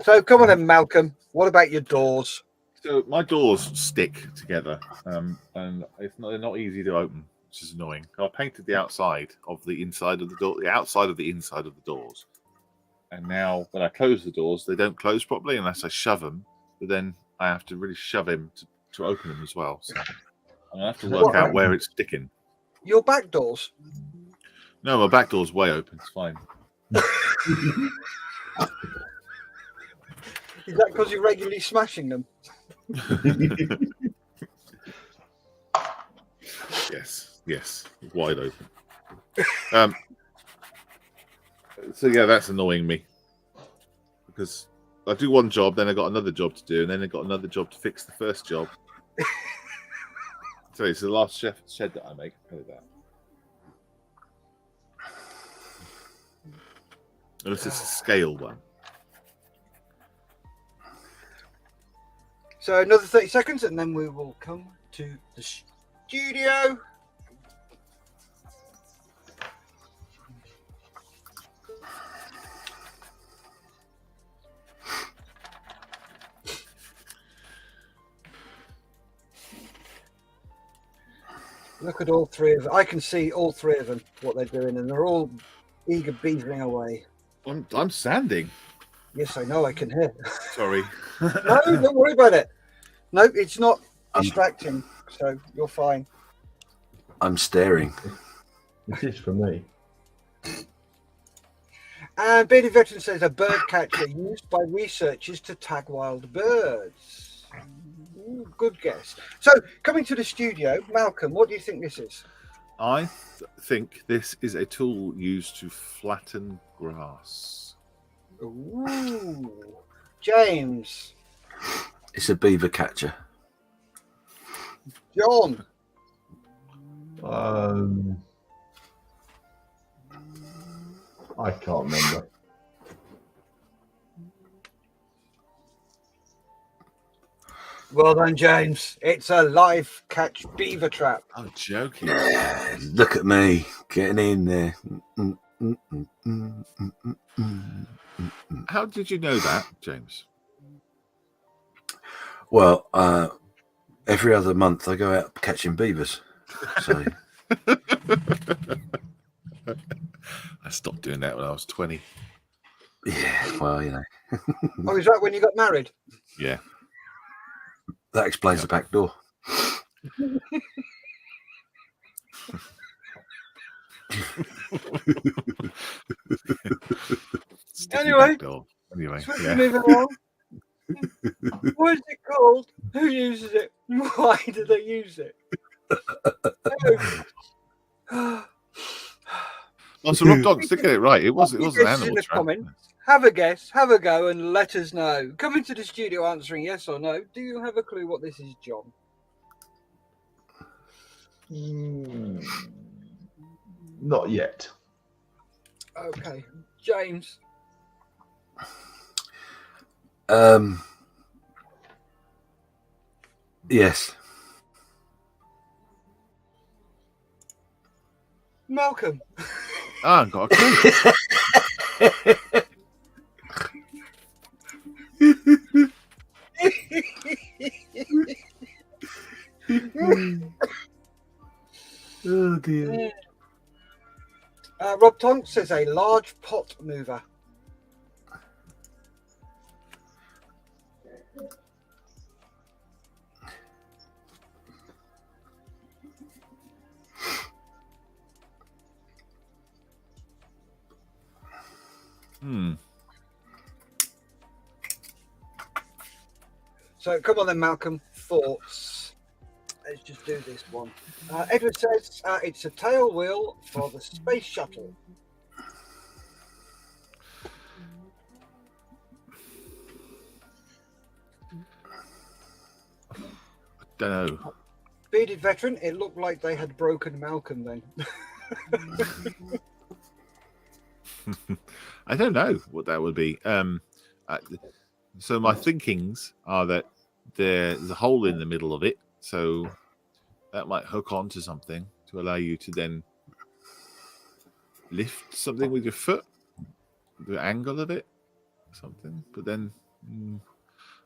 So come on then, Malcolm. What about your doors? So my doors stick together, and they're not easy to open, which is annoying. I painted the outside of the inside of the door, the outside of the inside of the doors, and now when I close the doors, they don't close properly unless I shove them. But then I have to really shove him to open them as well. So I have to work out where it's sticking. Your back doors? No, my back door's way open. It's fine. Is that because you're regularly smashing them? Yes, wide open. So yeah, that's annoying me because I do one job, then I got another job to do, and then I got another job to fix the first job. So it's the last shed that I make. Look at that. Unless it's a scale one. So another 30 seconds and then we will come to the studio. Look at all three of them. I can see all three of them, what they're doing, and they're all eager beavering away. I'm sanding. Yes, I know, I can hear. Sorry. No, don't worry about it. No, it's not distracting, so you're fine. I'm staring. It is for me. And Bearded Veteran says a bird catcher used by researchers to tag wild birds. Ooh, good guess. So, coming to the studio, Malcolm, what do you think this is? I think this is a tool used to flatten grass. Ooh, James. It's a beaver catcher. John. I can't remember. Well done, James. It's a live catch beaver trap. I'm joking. Look at me getting in there. How did you know that, James? Well, every other month I go out catching beavers. So I stopped doing that when I was 20. yeah, well, you know, Oh, is that when you got married? Yeah. that explains the back door. Sticky Anyway. back door. Anyway, Swiftly yeah. moving along. What is it called? Who uses it? Why do they use it? Oh, so Rob Dogs did get it right. It was Put your an guesses in animal the trap. comments. Have a guess, have a go, and let us know. Come into the studio answering yes or no. Do you have a clue what this is, John? Not yet. Okay, James. Yes. Malcolm. Ah, I got a clue. Oh dear. Rob Tonks says a large pot mover. So come on then, Malcolm. Thoughts. Let's just do this one. Edward says it's a tail wheel for the space shuttle. Don't know. Bearded veteran, it looked like they had broken Malcolm then. I don't know what that would be. So my thinkings are that there's a hole in the middle of it, so that might hook onto something to allow you to then lift something with your foot, the angle of it, something. But then,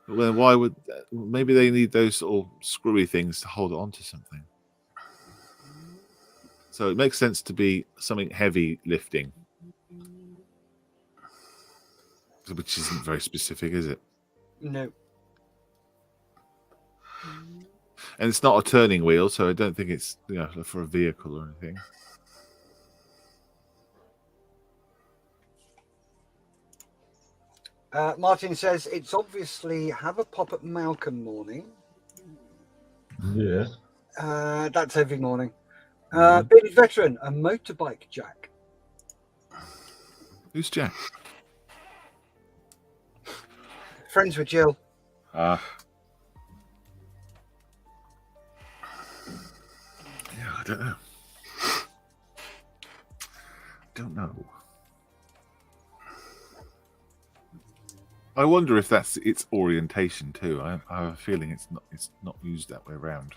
well, why would maybe they need those sort of screwy things to hold it onto something? So it makes sense to be something heavy lifting. Which isn't very specific, is it? No. And it's not a turning wheel, so I don't think it's for a vehicle or anything. Martin says it's obviously have a pop at Malcolm morning. Yeah. That's every morning. Bearded veteran, a motorbike jack. Who's Jack? Friends with Jill. Yeah, I don't know. I wonder if that's its orientation too. I have a feeling it's not used that way around.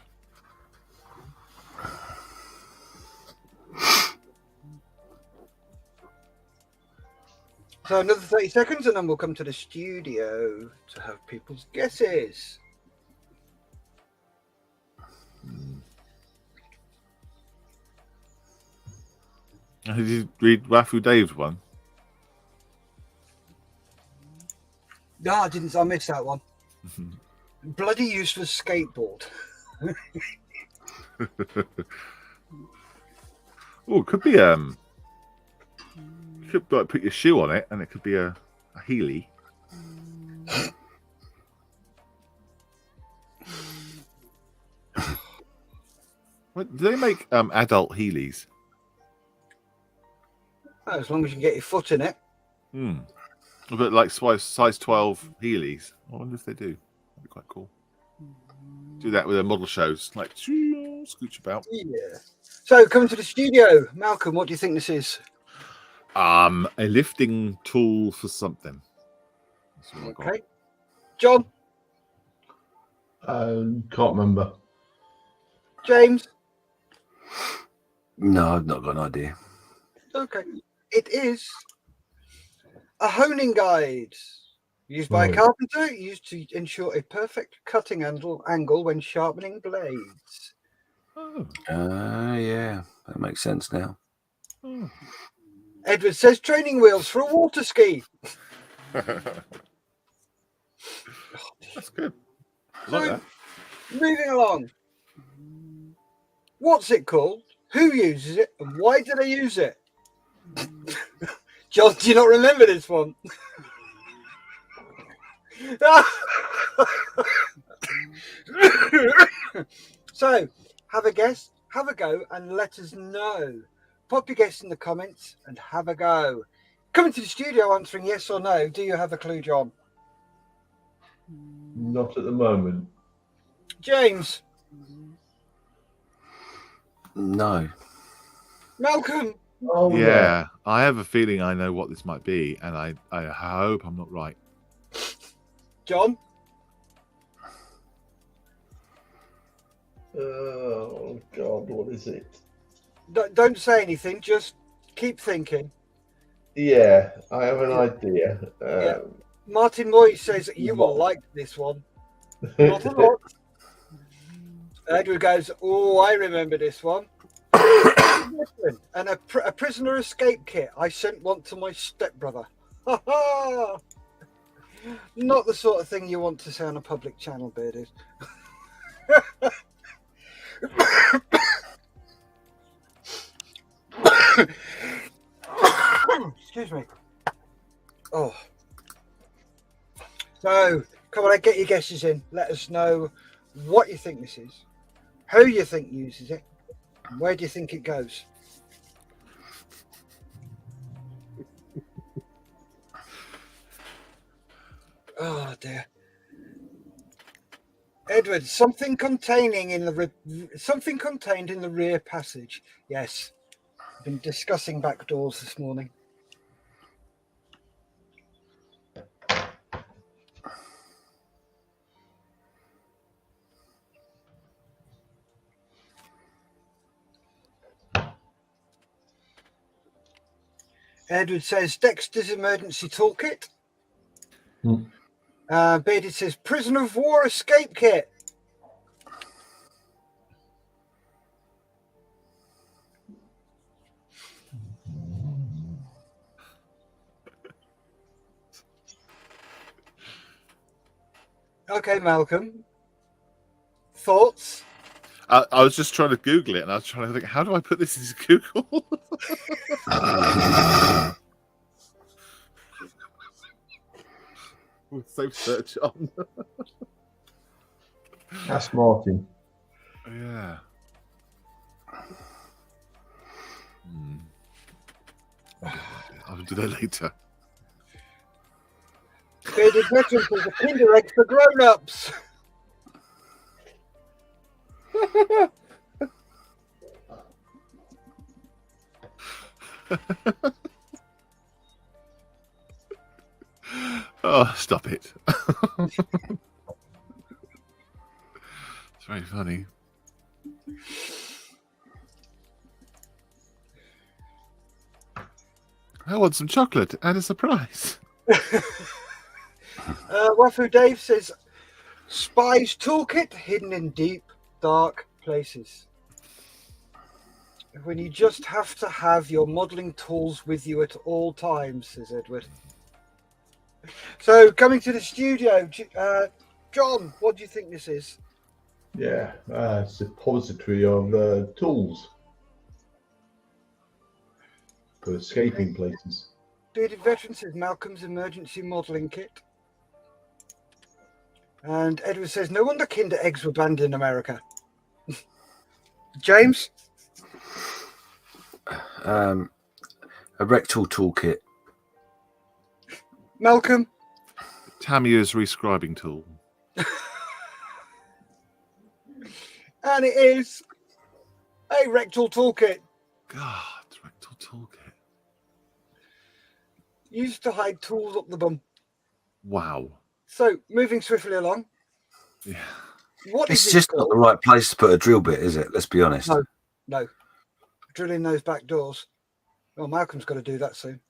So another 30 seconds and then we'll come to the studio to have people's guesses. Did you read Rafu Dave's one? No, I didn't. I missed that one. Bloody useless skateboard. Oh, it could be you could like put your shoe on it, and it could be a Heeley. What, do they make adult Heelys? Oh, as long as you get your foot in it. A bit like size 12 Heelys. I wonder if they do. That'd be quite cool. Do that with their model shows, like scooch about. Yeah. So coming to the studio, Malcolm, what do you think this is? A lifting tool for something. That's what I got. Okay. John? Can't remember. James? No, I've not got an idea. Okay. It is a honing guide used by a Right. carpenter, used to ensure a perfect cutting angle when sharpening blades. Oh. Yeah, that makes sense now. Oh. Edward says training wheels for a water ski. That's good. I So, like that. moving along. What's it called? Who uses it? And why do they use it? John, do you not remember this one? So, have a guess, have a go, and let us know. Pop your guess in the comments and have a go. Coming to the studio answering yes or no. Do you have a clue, John? Not at the moment. James? No. Malcolm? Oh Yeah, I have a feeling I know what this might be, and I hope I'm not right. John? Oh God, what is it? Don't say anything, just keep thinking. Yeah, I have an idea. Yeah. Martin Moy says you will like this one. Not a lot. Edward goes, oh, I remember this one. And a prisoner escape kit. I sent one to my stepbrother. Not the sort of thing you want to say on a public channel, Bearded. Excuse me. Oh. So, come on, get your guesses in. Let us know what you think this is, who you think uses it, and where do you think it goes. Oh dear. Edward, something contained in the rear passage. Yes. I've been discussing back doors this morning. Edward says Dexter's emergency toolkit. Bearded says prisoner of war escape kit. Okay, Malcolm. Thoughts? I was just trying to Google it, and I was trying to think, how do I put this into Google? Save search on. Ask Martin. Yeah. I'll do that later. Bearded veterans is a Kinder Egg for grown-ups. Oh, stop it. It's very funny. I want some chocolate and a surprise. Wafu Dave says spy's toolkit hidden in deep, dark places. When you just have to have your modelling tools with you at all times, says Edward. So, coming to the studio, John, what do you think this is? Yeah, it's a repository of tools for escaping places. Bearded Veteran says Malcolm's emergency modelling kit. And Edward says, no wonder Kinder Eggs were banned in America. James? A rectal toolkit. Malcolm? Tamiya's rescribing tool. And it is a rectal toolkit. God, rectal toolkit. Used to hide tools up the bum. Wow. So, moving swiftly along. Yeah. What is It's this just called? not the right place to put a drill bit, is it? Let's be honest. No. Drilling those back doors. Well, Malcolm's got to do that soon.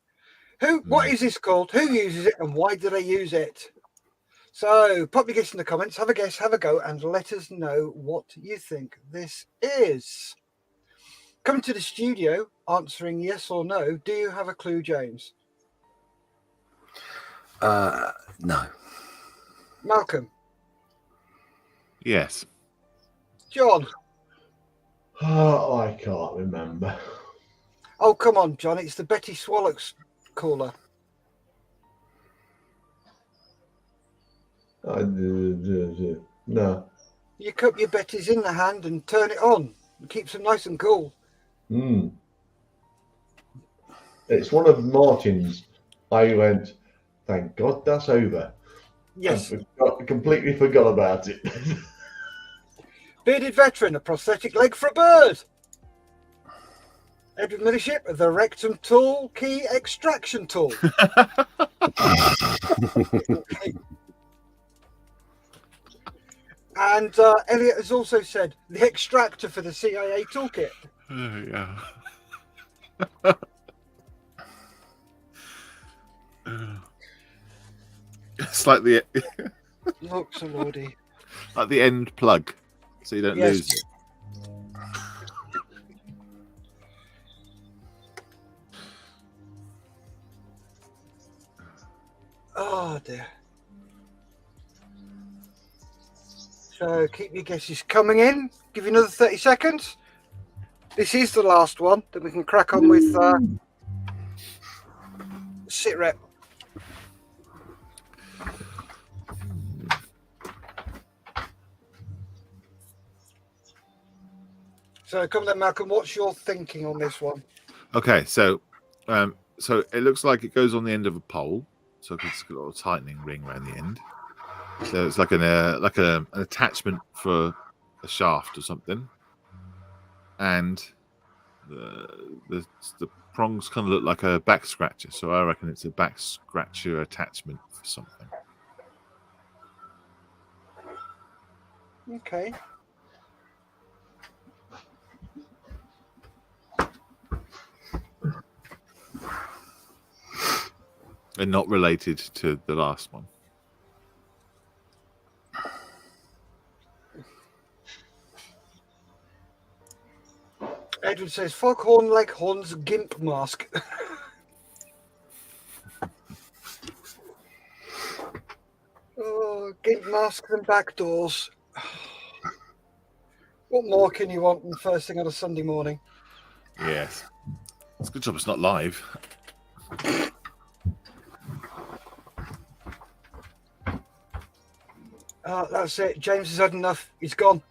What is this called? Who uses it and why do they use it? So, pop your guess in the comments, have a guess, have a go, and let us know what you think this is. Coming to the studio, answering yes or no. Do you have a clue, James? No. Malcolm? Yes. John? Oh, I can't remember. Oh, come on, John. It's the Betty Swallows cooler. No. You cup your Betty's in the hand and turn it on. It keeps them nice and cool. It's one of Martin's. I went, thank God that's over. Yes. I completely forgot about it. Bearded veteran, a prosthetic leg for a bird. Edward Millership, the rectum tool key extraction tool. And Elliot has also said the extractor for the CIA toolkit. Yeah. It's like the Look, so lordy. like the end plug, so you don't Yes. lose it. Oh dear. So keep your guesses coming in. Give you another 30 seconds. This is the last one. Then we can crack on with sit rep. So come on then, Malcolm. What's your thinking on this one? Okay, so so it looks like it goes on the end of a pole, so it's got a little tightening ring around the end. So it's like an attachment for a shaft or something, and the prongs kind of look like a back scratcher. So I reckon it's a back scratcher attachment for something. Okay. And not related to the last one. Edward says foghorn leghorns gimp mask. Oh, gimp masks and back doors. What more can you want than first thing on a Sunday morning? Yes. It's a good job it's not live. That's it. James has had enough. He's gone.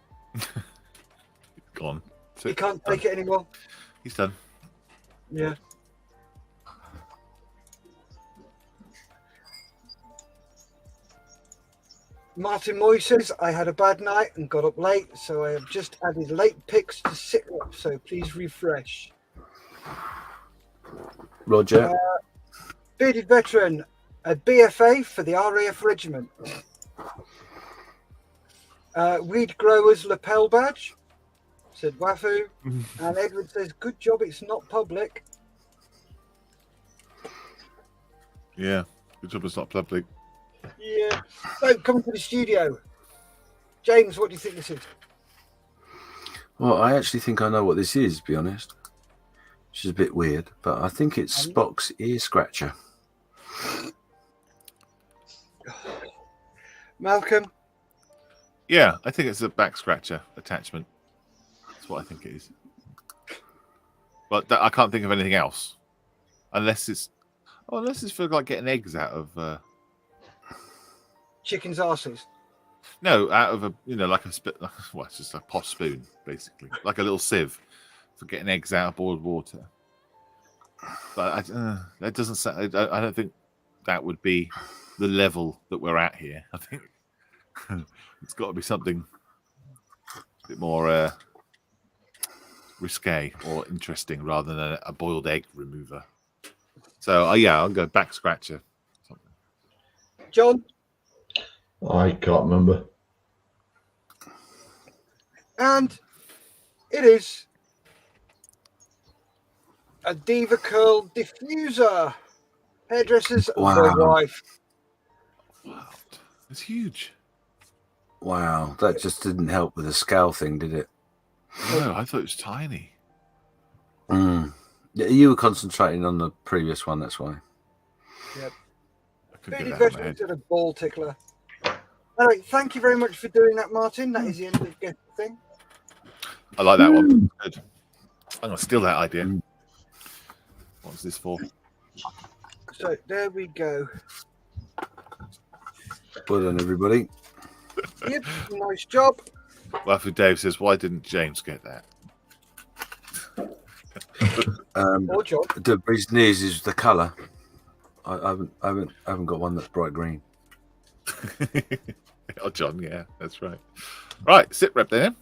Gone. He can't take it anymore. He's done. Yeah. Martin Moy says, I had a bad night and got up late, so I have just added late picks to sit up, so please refresh. Roger. Bearded veteran, a BFA for the RAF regiment. Weed growers lapel badge, said Wafu. And Edward says, good job it's not public. Yeah. Good job it's not public. Yeah. So coming to the studio. James, what do you think this is? Well, I actually think I know what this is, to be honest. Which is a bit weird, but I think it's Spock's ear scratcher. Malcolm? Yeah, I think it's a back scratcher attachment. That's what I think it is. But I can't think of anything else. Unless it's for like getting eggs out of Chicken's arses. no, out of a like a spit. Well, it's just a pot spoon, basically, like a little sieve for getting eggs out of boiled water. But that doesn't sound. I don't think that would be the level that we're at here. I think it's got to be something a bit more risque or interesting rather than a boiled egg remover. So yeah, I'll go back scratcher. Something. John? I can't remember. And it is a Diva Curl diffuser. Hairdressers Wow. the wife. Wow, it's huge. Wow, that just didn't help with the scale thing, did it? No, I thought it was tiny. Mm. Yeah, you were concentrating on the previous one, that's why. Yep. I couldn't Bearded get that out of my veteran head. to the ball tickler. All right, thank you very much for doing that, Martin. That is the end of the thing. I like that one. Good. I'm gonna steal that idea. What's this for? So there we go. Well done, everybody. Yep, nice job. Waffle Dave says, why didn't James get that? Or job. The reason is the colour. I haven't got one that's bright green. Oh, John, yeah, that's right. Right, sit rep there.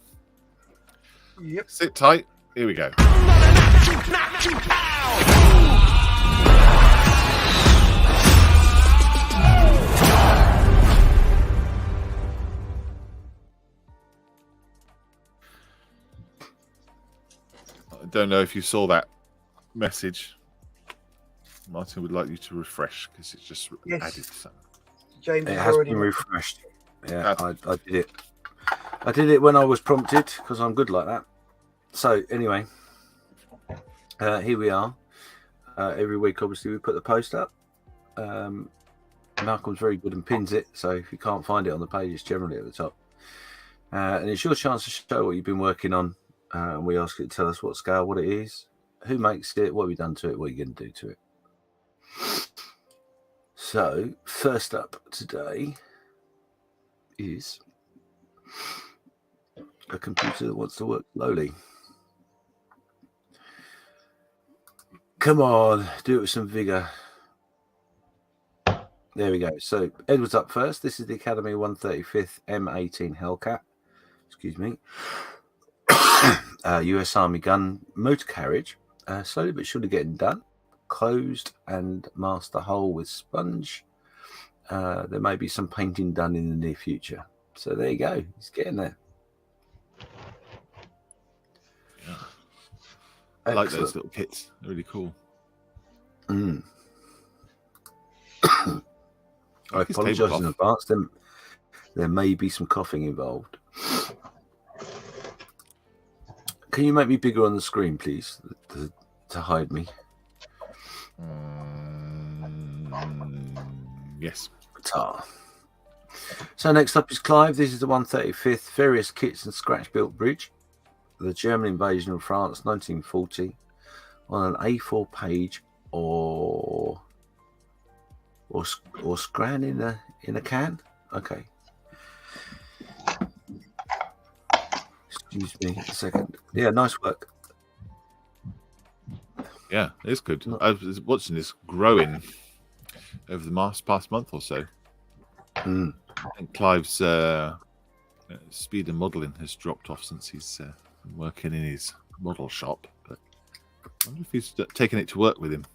Yep. Sit tight. Here we go. I don't know if you saw that message. Martin would like you to refresh because it's just Yes. added something. James It has has already been refreshed. Yeah, I did it. I did it when I was prompted because I'm good like that. So anyway, here we are. Every week, obviously, we put the post up. Malcolm's very good and pins it. So if you can't find it on the page, it's generally at the top. And it's your chance to show what you've been working on. And we ask you to tell us what scale, what it is, who makes it, what have you done to it, what you're going to do to it. So first up today is a computer that wants to work slowly. Come on, do it with some vigor. There we go. So Edward's up first. This is the Academy 135th M18 Hellcat. Excuse me. US Army gun motor carriage. Slowly but surely getting done. Closed and masked the hole with sponge. There may be some painting done in the near future. So there you go. He's getting there. Yeah. I like those Excellent. little kits. They're really cool. Mm. I Like his apologise in tablecloth. advance. There may be some coughing involved. Can you make me bigger on the screen, please, to hide me? Yes. Guitar. So next up is Clive. This is the 135th Various Kits and Scratch-Built Bridge. The German invasion of France, 1940, on an A4 page or scran in a can. Okay. Excuse me a second. Yeah, nice work. Yeah, it's good. I was watching this growing over the past month or so. Mm. I think Clive's speed and modelling has dropped off since he's been working in his model shop. But I wonder if he's taken it to work with him.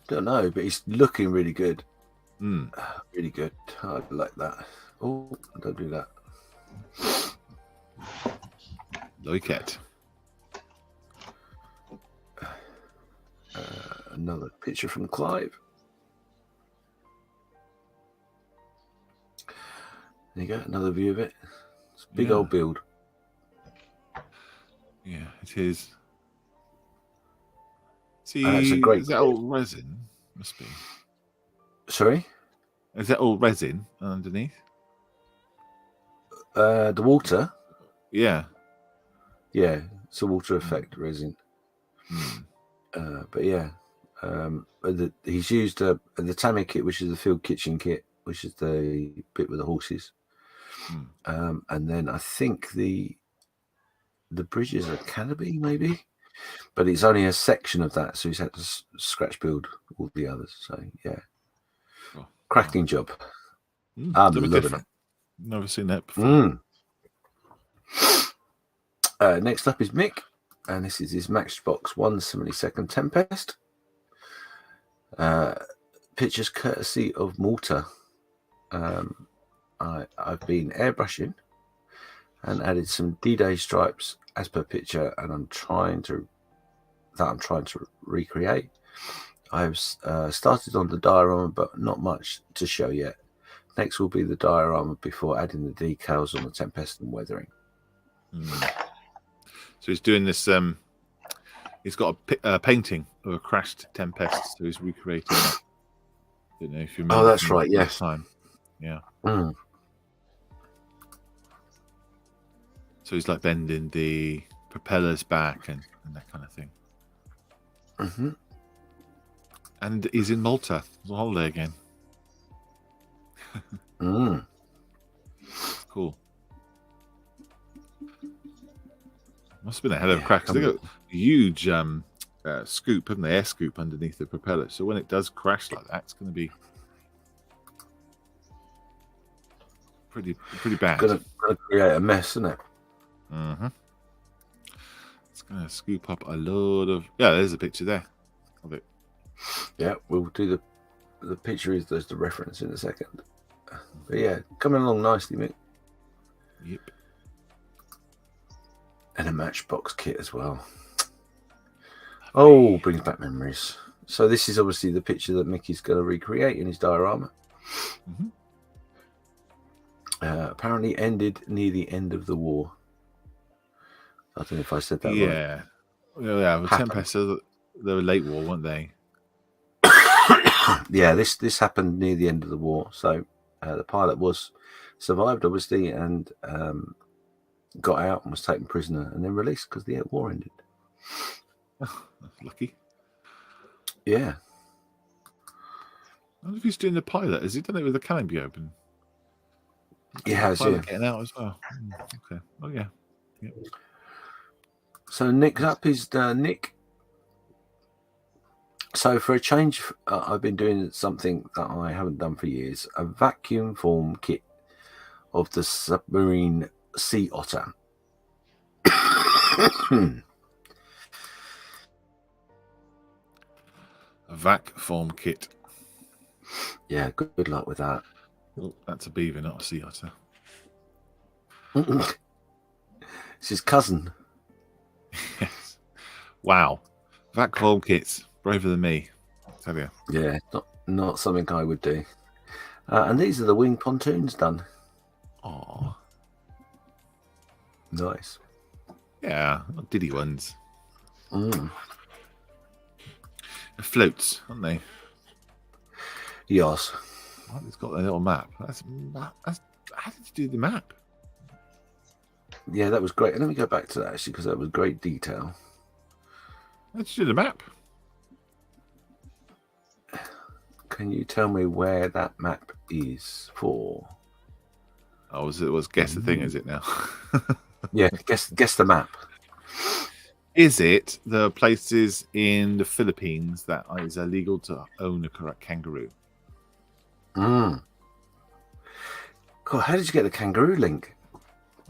Don't know, but he's looking really good. Mm. Really good. I like that. Oh, don't do that. Like it. Another picture from Clive. There you go, another view of it. It's a big old build. Yeah, it is. See, That's a great is that all resin? Must be. Sorry? Is that all resin underneath? The water? Yeah. Yeah, it's a water effect resin. Mm. But yeah, he's used the Tammy kit, which is the field kitchen kit, which is the bit with the horses. Mm. And then I think the bridges are canopy, maybe, but it's only a section of that, so he's had to scratch build all the others. So yeah, cracking job. I'm loving it. Never seen that before. Next up is Mick, and this is his Matchbox 1/72 Tempest. Pictures courtesy of Malta. I've been airbrushing and added some D-Day stripes as per picture, and I'm trying to recreate. I've started on the diorama, but not much to show yet. Next will be the diorama before adding the decals on the Tempest and weathering. So he's doing this. He's got a painting of a crashed Tempest, so he's recreating that. I don't know if you remember. Oh, that's right. Yes. Time. Yeah. So he's like bending the propellers back and that kind of thing. Mm-hmm. And he's in Malta. He's on holiday again. Mm. Cool. Must have been a hell of a crack. 'Cause they got a huge scoop, haven't they? Air scoop underneath the propeller. So when it does crash like that, it's going to be pretty bad. Gonna create a mess, isn't it? Mm-hmm. It's going to scoop up a load of. Yeah, there's a picture there of it. Yeah, we'll do the picture is there's the reference in a second. But yeah, coming along nicely, Mick. Yep. And a matchbox kit as well. Oh, brings back memories. So this is obviously the picture that Mickey's going to recreate in his diorama. Mm-hmm. Apparently ended near the end of the war. I don't know if I said that right. Yeah. Well, yeah, with Tempest, they were late war, weren't they? Yeah, this happened near the end of the war. So the pilot survived, obviously, and got out and was taken prisoner and then released because the war ended. Lucky. Yeah. I wonder if he's doing the pilot. Has he done it with the cannon be open? He has, Pilot yeah. getting out as well. Okay. Oh, yeah. Yep. So next up is Nick. So for a change, I've been doing something that I haven't done for years, a vacuum form kit of the submarine Sea Otter. A vac form kit. Yeah, good luck with that. Oh, that's a beaver, not a sea otter. It's his cousin. Yes. Wow. Vac form kits. Braver than me. I tell you. Yeah, not something I would do. And these are the wing pontoons done. Oh. Nice. Yeah. Diddy ones. Mm. They're floats, aren't they? Yes. Oh, it's got a little map. That's how did you do the map? Yeah, that was great. Let me go back to that actually because that was great detail. How did you do the map? Can you tell me where that map is for? Oh, was guess the thing, is it now? Yeah, guess the map. Is it the places in the Philippines that is illegal to own a correct kangaroo? Mm. God, how did you get the kangaroo link?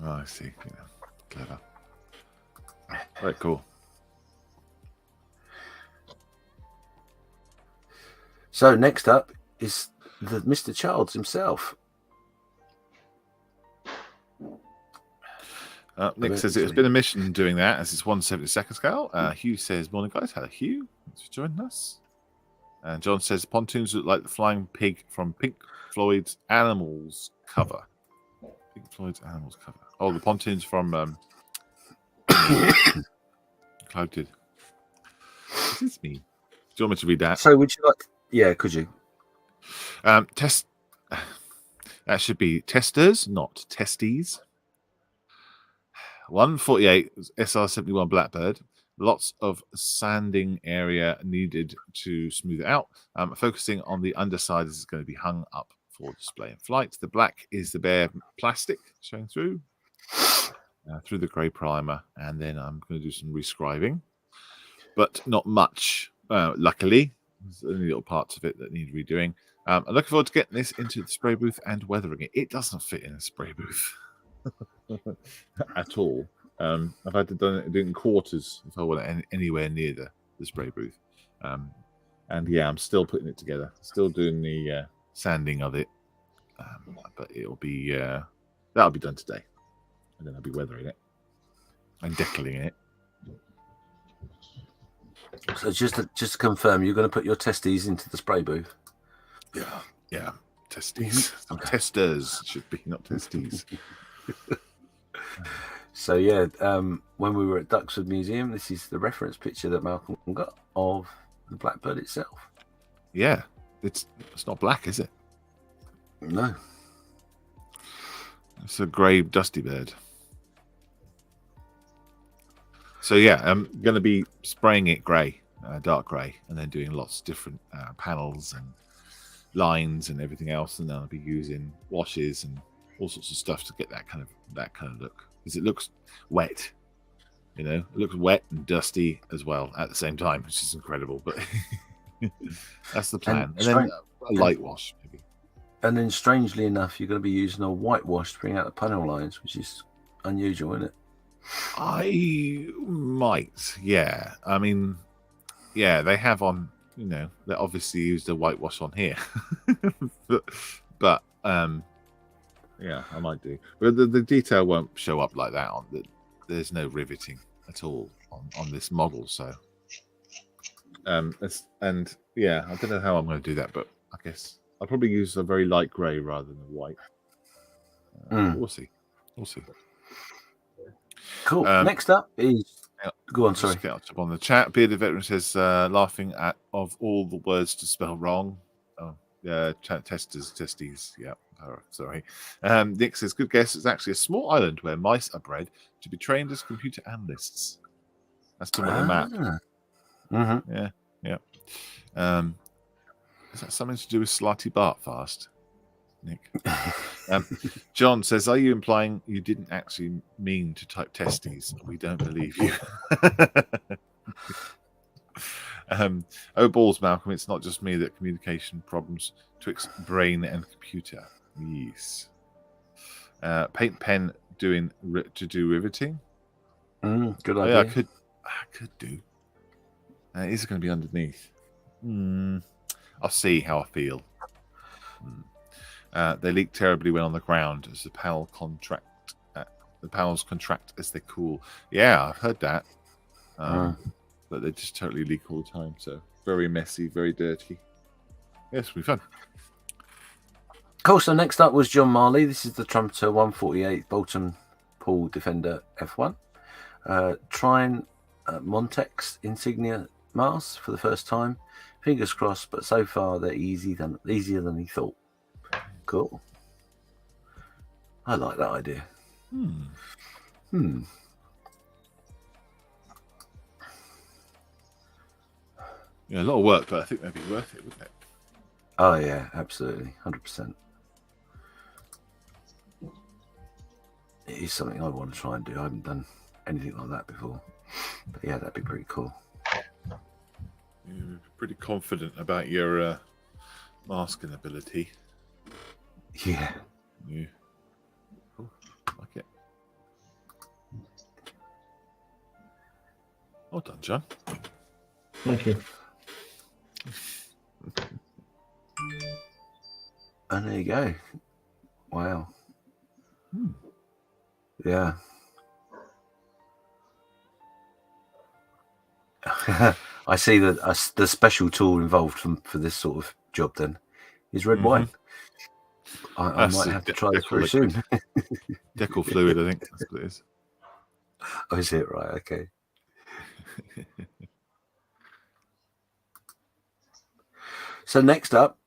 Oh, I see. Yeah. Clever. Right, cool. So next up is the Mr. Childs himself. Nick says it's been a mission doing that as it's 1/72 scale. Hugh says, morning guys. Hello, Hugh. Thanks for joining us. And John says pontoons look like the flying pig from Pink Floyd's Animals cover. Pink Floyd's Animals cover. Oh, the pontoons from Cloud did. This is me. Do you want me to read that? So would you like? Yeah, could you? Test. That should be testers, not testes. 148 SR-71 Blackbird. Lots of sanding area needed to smooth it out. Focusing on the underside as it's going to be hung up for display in flight. The black is the bare plastic showing through the grey primer, and then I'm going to do some rescribing, but not much. Luckily, there's only little parts of it that need redoing. I'm looking forward to getting this into the spray booth and weathering it. It doesn't fit in a spray booth at all. I've had to do it in quarters if I want it anywhere near the spray booth. And yeah, I'm still putting it together. Still doing the sanding of it. But it'll be that'll be done today. And then I'll be weathering it and decaling it. So just to confirm, you're going to put your testes into the spray booth. Yeah. Testes. Testers should be, not testes. So yeah, when we were at Duxford Museum, this is the reference picture that Malcolm got of the Blackbird itself. Yeah, it's not black, is it? No, it's a grey dusty bird. So yeah, I'm going to be spraying it grey dark grey, and then doing lots of different panels and lines and everything else, and then I'll be using washes and all sorts of stuff to get that kind of look, because it looks wet. You know, it looks wet and dusty as well at the same time, which is incredible. But that's the plan. And then a light wash, maybe. And then, strangely enough, you're going to be using a whitewash to bring out the panel lines, which is unusual, isn't it? I might, yeah. I mean, yeah, they have on. You know, they obviously used a whitewash on here, but yeah, I might do. But the detail won't show up like that on the. There's no riveting at all on this model, so and yeah, I don't know how I'm going to do that, but I guess I'll probably use a very light grey rather than a white. We'll see. Cool. Next up is go on. Sorry, just get up on the chat. Bearded Veteran says laughing at of all the words to spell wrong. Oh yeah, testes. Yeah. Oh, sorry. Nick says, good guess. It's actually a small island where mice are bred to be trained as computer analysts. That's talking about the map. Mm-hmm. Yeah. Is that something to do with Slatty Bartfast, Nick? John says, are you implying you didn't actually mean to type testes? We don't believe you. Oh, balls, Malcolm. It's not just me that communication problems twixt brain and computer. Yes. Paint pen to do riveting. Good idea. Yeah, I could do. Is it going to be underneath? I'll see how I feel. They leak terribly when on the ground as the panels contract as they cool. Yeah, I've heard that. But they just totally leak all the time. So very messy, very dirty. Yes, it'll be fun. Cool. So next up was John Marley. This is the Trumpeter 148 Bolton Pool Defender F1. Trying Montex Insignia masks for the first time. Fingers crossed, but so far they're easier than he thought. Cool. I like that idea. Yeah, a lot of work, but I think that'd be worth it, wouldn't it? Oh yeah, absolutely, 100%. It is something I want to try and do. I haven't done anything like that before, but yeah, that'd be pretty cool. You're pretty confident about your masking ability. Yeah. Yeah. Cool. Like it. Well done, John. Thank you. And there you go. Wow. Yeah. I see that the special tool involved for this sort of job then is red wine. I might have to try this very soon. Decal fluid, I think that's what it is. Oh, is it? Right, okay. So next up,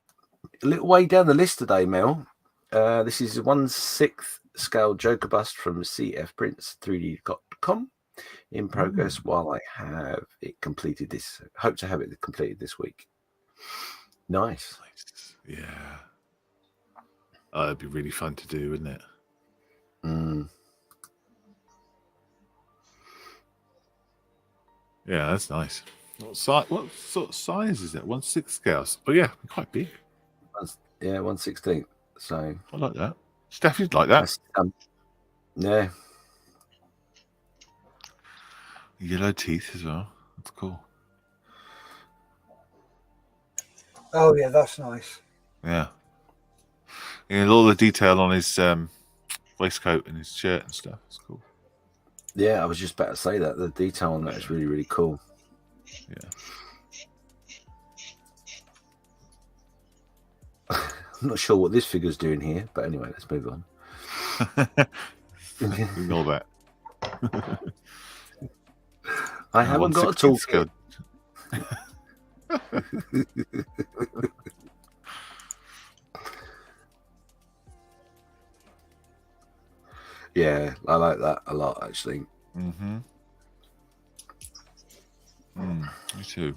a little way down the list today, Mel. This is 1/6 scale Joker bust from cfprints3d.com in progress while I have it completed this. Hope to have it completed this week. Nice. Yeah. Oh, it'd be really fun to do, wouldn't it? Yeah, that's nice. What sort of size is it? 1/6 scales. Oh yeah, quite big. Yeah, 1/16. So I like that. Steffi's like that. Yeah. Yellow teeth as well. That's cool. Oh yeah, that's nice. Yeah. And all the detail on his waistcoat and his shirt and stuff. It's cool. Yeah, I was just about to say that. The detail on that is really, really cool. Yeah. I'm not sure what this figure's doing here, but anyway, let's move on. Ignore that. I haven't got a toolkit. Yeah, I like that a lot, actually. Me too.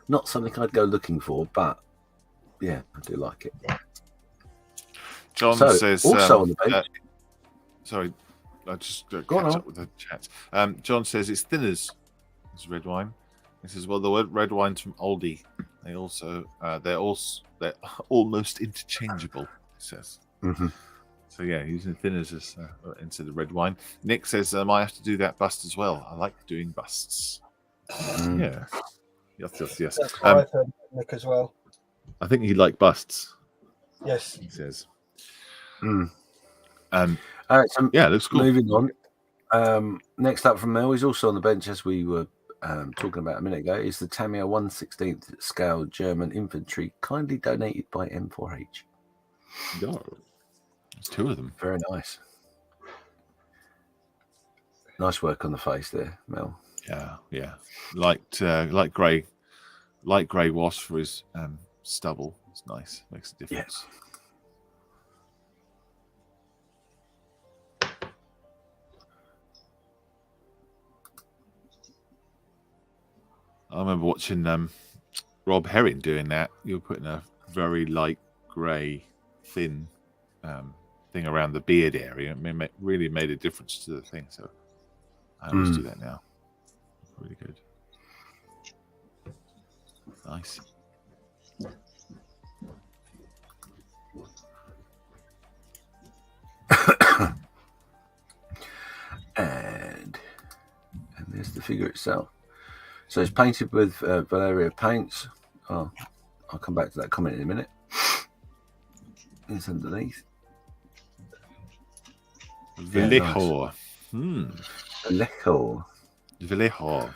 Not something I'd go looking for, but yeah, I do like it. John So, says, also on the bench. sorry, I just Go catch on. up with the chat. John says it's thinners. It's red wine. He says, well, the red wines from Aldi. They're almost interchangeable. He says. Mm-hmm. So yeah, using thinners as instead of red wine. Nick says, I have to do that bust as well. I like doing busts. Yeah. Yes. That's what I've heard, Nick, as well. I think he liked busts. Yes. He says. All right, so yeah, looks cool. Moving on. Next up from Mel, he's also on the bench, as we were talking about a minute ago, is the Tamiya 1/16th scale German infantry, kindly donated by M4H. No, there's two of them. Very nice. Nice work on the face there, Mel. Yeah. Light grey wash for his stubble. It's nice. Makes a difference. I remember watching Rob Herring doing that. You were putting a very light grey, thin thing around the beard area. It really made a difference to the thing. So I always do that now. Really good. Nice. and there's the figure itself. So it's painted with Valeria paints. Oh, I'll come back to that comment in a minute. It's underneath. Vallejo. Vallejo. Vallejo.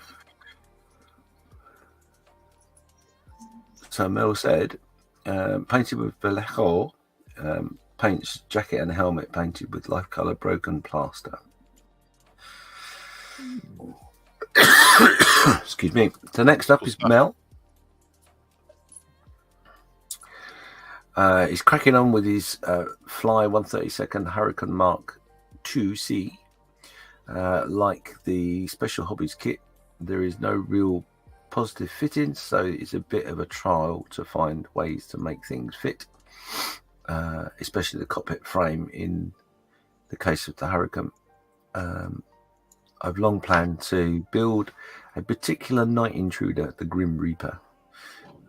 So Mel said, painted with Vallejo, paints jacket and helmet painted with life color broken plaster. Excuse me. So next up is Mel. He's cracking on with his Fly 132nd Hurricane Mark 2C. Like the Special Hobbies kit, there is no real positive fittings, so it's a bit of a trial to find ways to make things fit, especially the cockpit frame in the case of the Hurricane. I've long planned to build a particular night intruder, the Grim Reaper,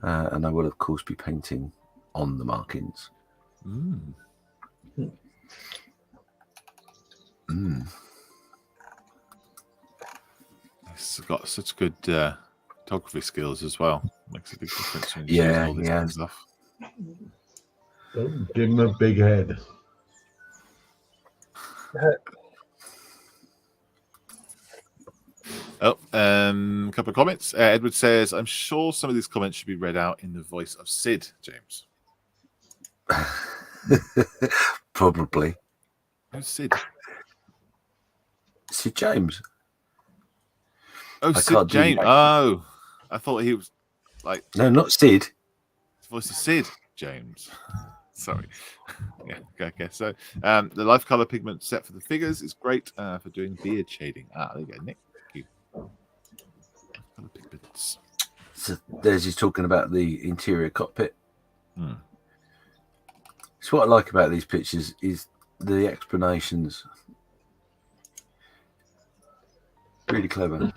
and I will of course be painting on the markings. He's got such good photography skills as well. Makes a big difference when you Yeah, see all this kind of stuff. Don't give him a big head. A couple of comments. Edward says, I'm sure some of these comments should be read out in the voice of Sid, James. Probably. Who's Sid? Sid James. Oh, Sid James. Oh, I thought he was like... No, not Sid. The voice of Sid James. Sorry. Yeah, okay. So the life color pigment set for the figures is great for doing beard shading. There you go, Nick. Thank you. Color pigments. So there's he's talking about the interior cockpit. So what I like about these pictures is the explanations. Really clever.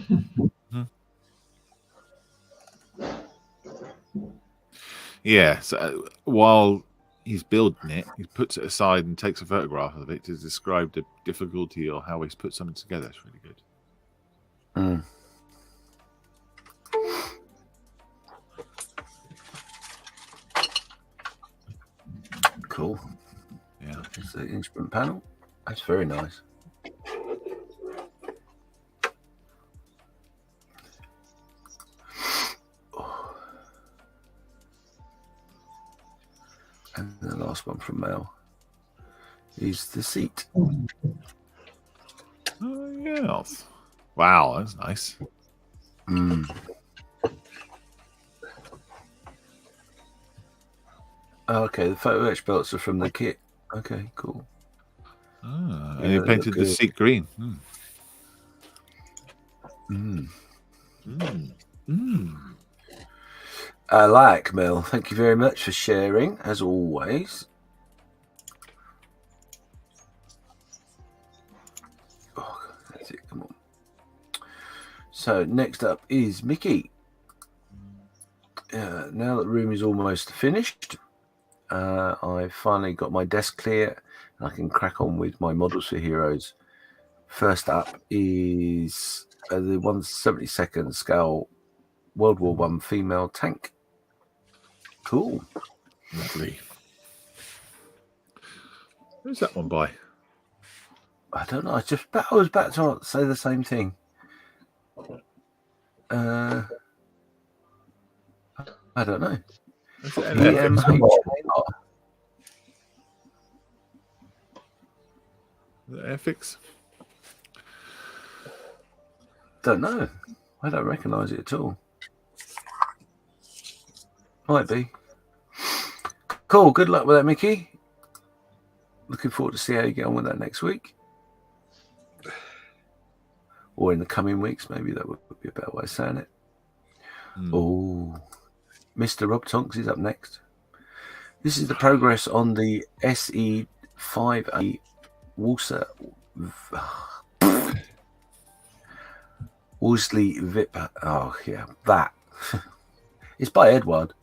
Yeah, so while he's building it, he puts it aside and takes a photograph of it to describe the difficulty or how he's put something together. It's really good. Cool. Yeah. It's the instrument panel. That's very nice. And the last one from Mel is the seat. Oh, yes. Wow, that's nice. Okay, the photo etch belts are from the kit. Okay, cool. And he painted the seat green. Mm. Mm. I like Mel. Thank you very much for sharing, as always. Oh, that's it. Come on. So next up is Mickey. Now that the room is almost finished, I've finally got my desk clear and I can crack on with my models for heroes. First up is the 1/72nd scale World War I female tank. Cool. Lovely. Who's that one by? I don't know. I was about to say the same thing. I don't know. Is it an Airfix? Airfix? Don't know. I don't recognise it at all. Might be. Cool. Good luck with that, Mickey. Looking forward to see how you get on with that next week. Or in the coming weeks, maybe that would be a better way of saying it. Oh, Mr. Rob Tonks is up next. This is the progress on the SE5A Wolseley Viper. Oh, yeah, that. It's by Edward.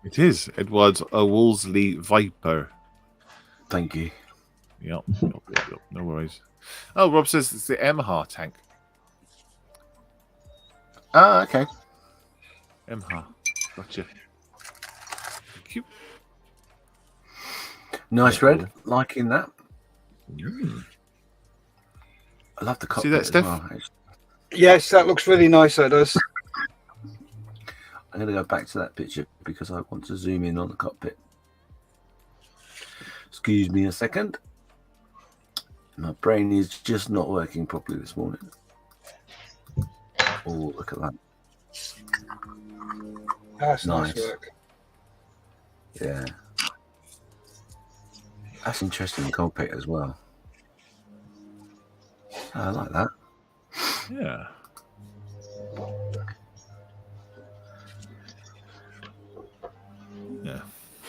It is. Edward's a Wolseley Viper. Thank you. Yep. No worries. Oh, Rob says it's the MH tank. Ah, okay. MH. Gotcha. Thank you. Nice red. Liking that. I love the cockpit. See that, as Steph? well. Yes, that looks really nice. That does. I'm going to go back to that picture because I want to zoom in on the cockpit. Excuse me a second. My brain is just not working properly this morning. Oh, look at that. That's nice Nice. work. Yeah. That's interesting cockpit as well. I like that. Yeah. Yeah.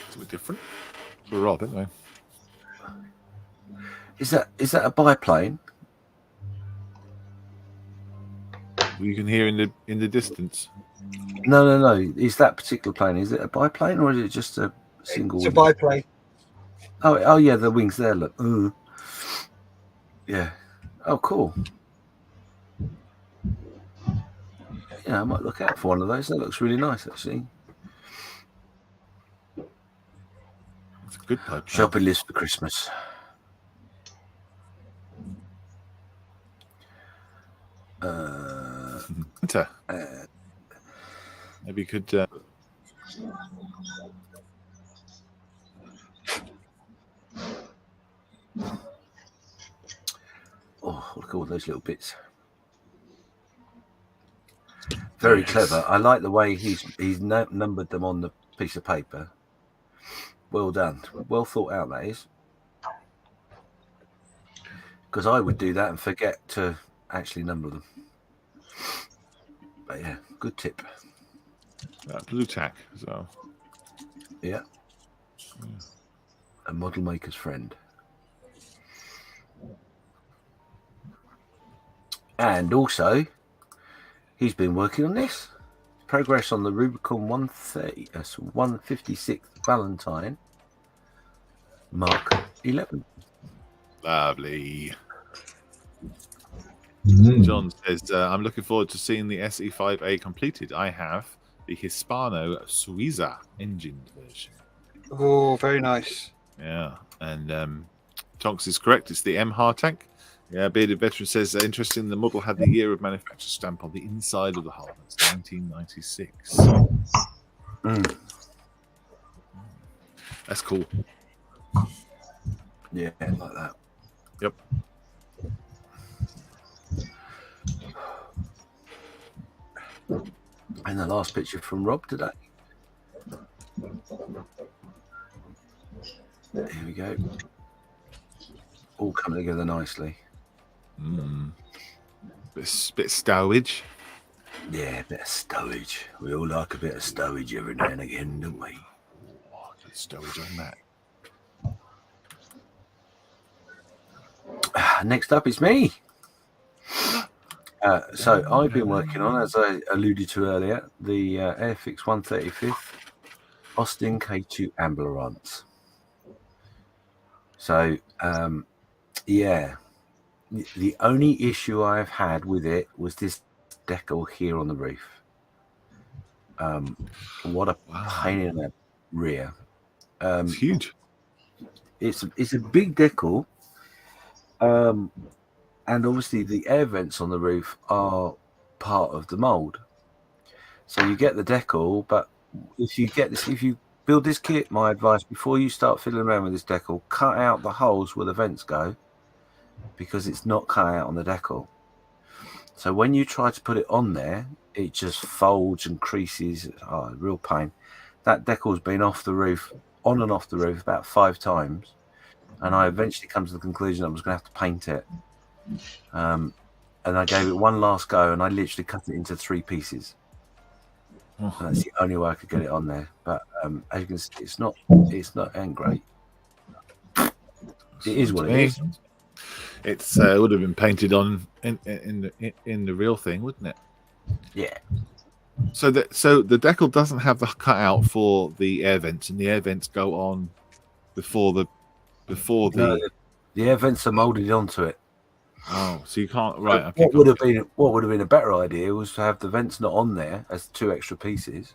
It's a bit different. For Rob, isn't it? Is that a biplane? You can hear in the distance. No. Is that particular plane? Is it a biplane or is it just a single? It's a wing? biplane. Oh yeah, the wings there. Look. Ooh. Yeah. Oh, cool. Yeah, I might look out for one of those. That looks really nice, actually. It's a good pipe. Shopping list for Christmas. Maybe you could. Oh, look at all those little bits. Very clever. I like the way he's numbered them on the piece of paper. Well done. Well thought out, that is. Because I would do that and forget to actually number them. But yeah, good tip. Blue tack as well. Yeah. A model maker's friend. And also, he's been working on this. Progress on the Rubicon 130, 156th Valentine Mark 11. Lovely. John says, I'm looking forward to seeing the SE5A completed. I have the Hispano Suiza engined version. Oh, very nice. Yeah. And Tonks is correct. It's the MH tank. Yeah, Bearded Veteran says, interesting, the model had the year of manufacture stamp on the inside of the hull. It's 1996. That's cool. Yeah, like that. Yep. And the last picture from Rob today. Here we go. All coming together nicely. Bit stowage. Yeah, a bit of stowage. We all like a bit of stowage every now and again, don't we? Oh, good stowage on that. Next up is me. So I've been working on, as I alluded to earlier, the Airfix 135th Austin K2 Ambulance. So, yeah, the only issue I've had with it was this decal here on the roof. What a pain in the rear. It's huge. It's a big decal. And obviously the air vents on the roof are part of the mold. So you get the decal, but if you build this kit, my advice, before you start fiddling around with this decal, cut out the holes where the vents go, because it's not cut out on the decal. So when you try to put it on there, it just folds and creases. Oh, real pain. That decal's been off the roof, on and off the roof about 5 times. And I eventually come to the conclusion I was going to have to paint it. And I gave it one last go, and I literally cut it into 3 pieces. And that's the only way I could get it on there. But as you can see, ain't great. It is what it is. It's would have been painted on in the real thing, wouldn't it? Yeah. So the decal doesn't have the cutout for the air vents, and the air vents go on before the. No, the air vents are molded onto it. Oh, so you can't. Right. Okay, What would have been a better idea was to have the vents not on there as 2 extra pieces.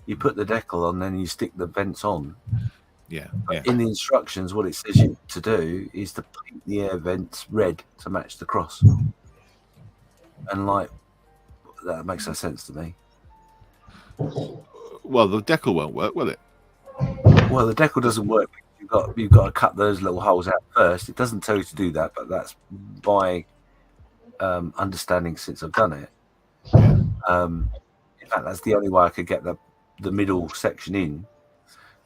You put the decal on, then you stick the vents on. Yeah. In the instructions, what it says you to do is to paint the air vents red to match the cross. And that makes no sense to me. Well, the decal won't work, will it? Well, the decal doesn't work. You've got to cut those little holes out first. It doesn't tell you to do that, but that's my understanding since I've done it. In fact, that's the only way I could get the middle section in,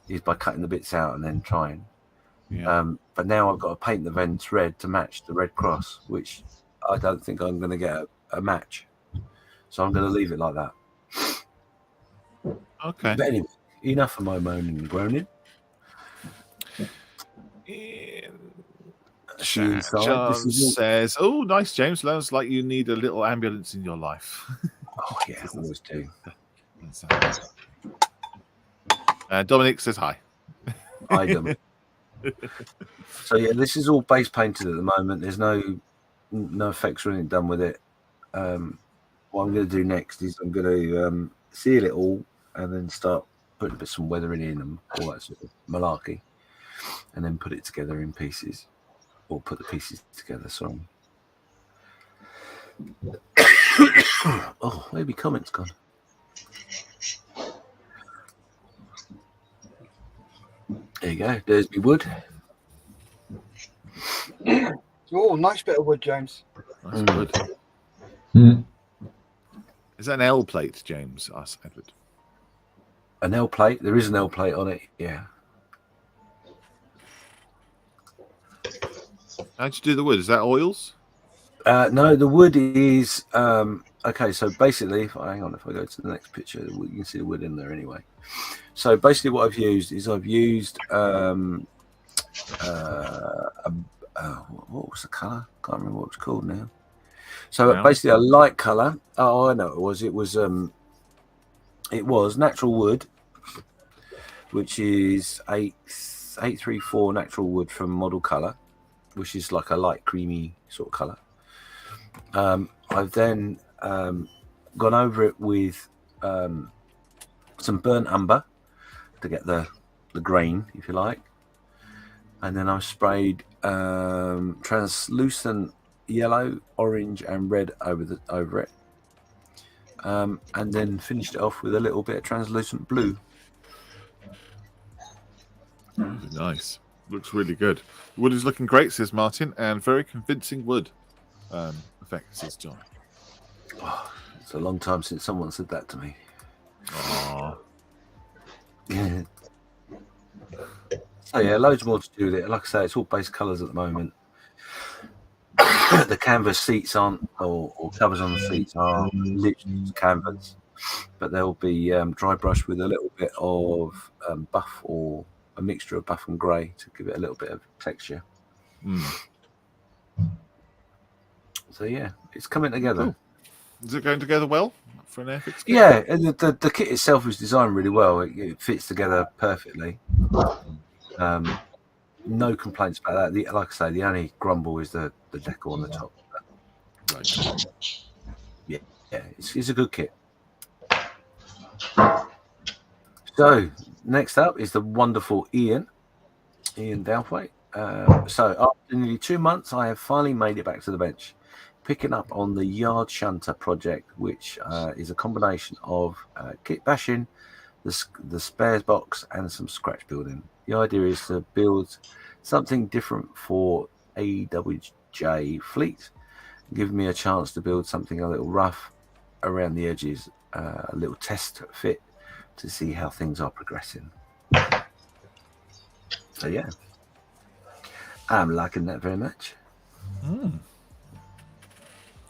is by cutting the bits out and then trying. Yeah. But now I've got to paint the vents red to match the red cross, which I don't think I'm going to get a match. So I'm going to leave it like that. Okay. But anyway, enough of my moaning and groaning. John says, "Oh, nice, James. Sounds like you need a little ambulance in your life." Oh yeah, I always do. Dominic says hi. I do. So yeah, this is all base painted at the moment. There's no effects or anything done with it. What I'm going to do next is I'm going to seal it all and then start putting a bit some weathering in and all that sort of malarkey, and then put it together in pieces, or put the pieces together. Sorry. Oh, maybe comments gone. There you go. There's my wood. Oh, nice bit of wood, James. That's good. Is that an L plate, James? Asked Edward. An L plate. There is an L plate on it. Yeah. How'd you do the wood? Is that oils? No, the wood is okay. So basically, if I go to the next picture, you can see the wood in there anyway. So basically, what I've used is what was the colour? Can't remember what it's called now. So basically, a light colour. Oh, I know it was. It was natural wood, which is 834 natural wood from Model Colour, which is like a light creamy sort of colour. I've then gone over it with some burnt umber to get the grain, if you like, and then I've sprayed translucent yellow, orange, and red over it, and then finished it off with a little bit of translucent blue. Nice. Looks really good. Wood is looking great, says Martin, and very convincing wood effect, says John. Oh, it's a long time since someone said that to me. Aww. Yeah. So yeah, loads more to do with it. Like I say, it's all base colours at the moment. the canvas seats aren't, or covers on the seats are literally canvas, but they'll be dry brushed with a little bit of buff or a mixture of buff and grey to give it a little bit of texture. So yeah, it's coming together. Cool. Is it going together well for an Airfix kit? Yeah, and the kit itself is designed really well. It fits together perfectly. No complaints about that. Like I say, the only grumble is the decal on the top. Right. Yeah, it's a good kit. So next up is the wonderful Ian Douthwaite. So after nearly 2 months, I have finally made it back to the bench, picking up on the Yard Shunter project, which is a combination of kit bashing, the spares box, and some scratch building. The idea is to build something different for AWJ fleet, give me a chance to build something a little rough around the edges, a little test fit to see how things are progressing. So yeah, I'm liking that very much.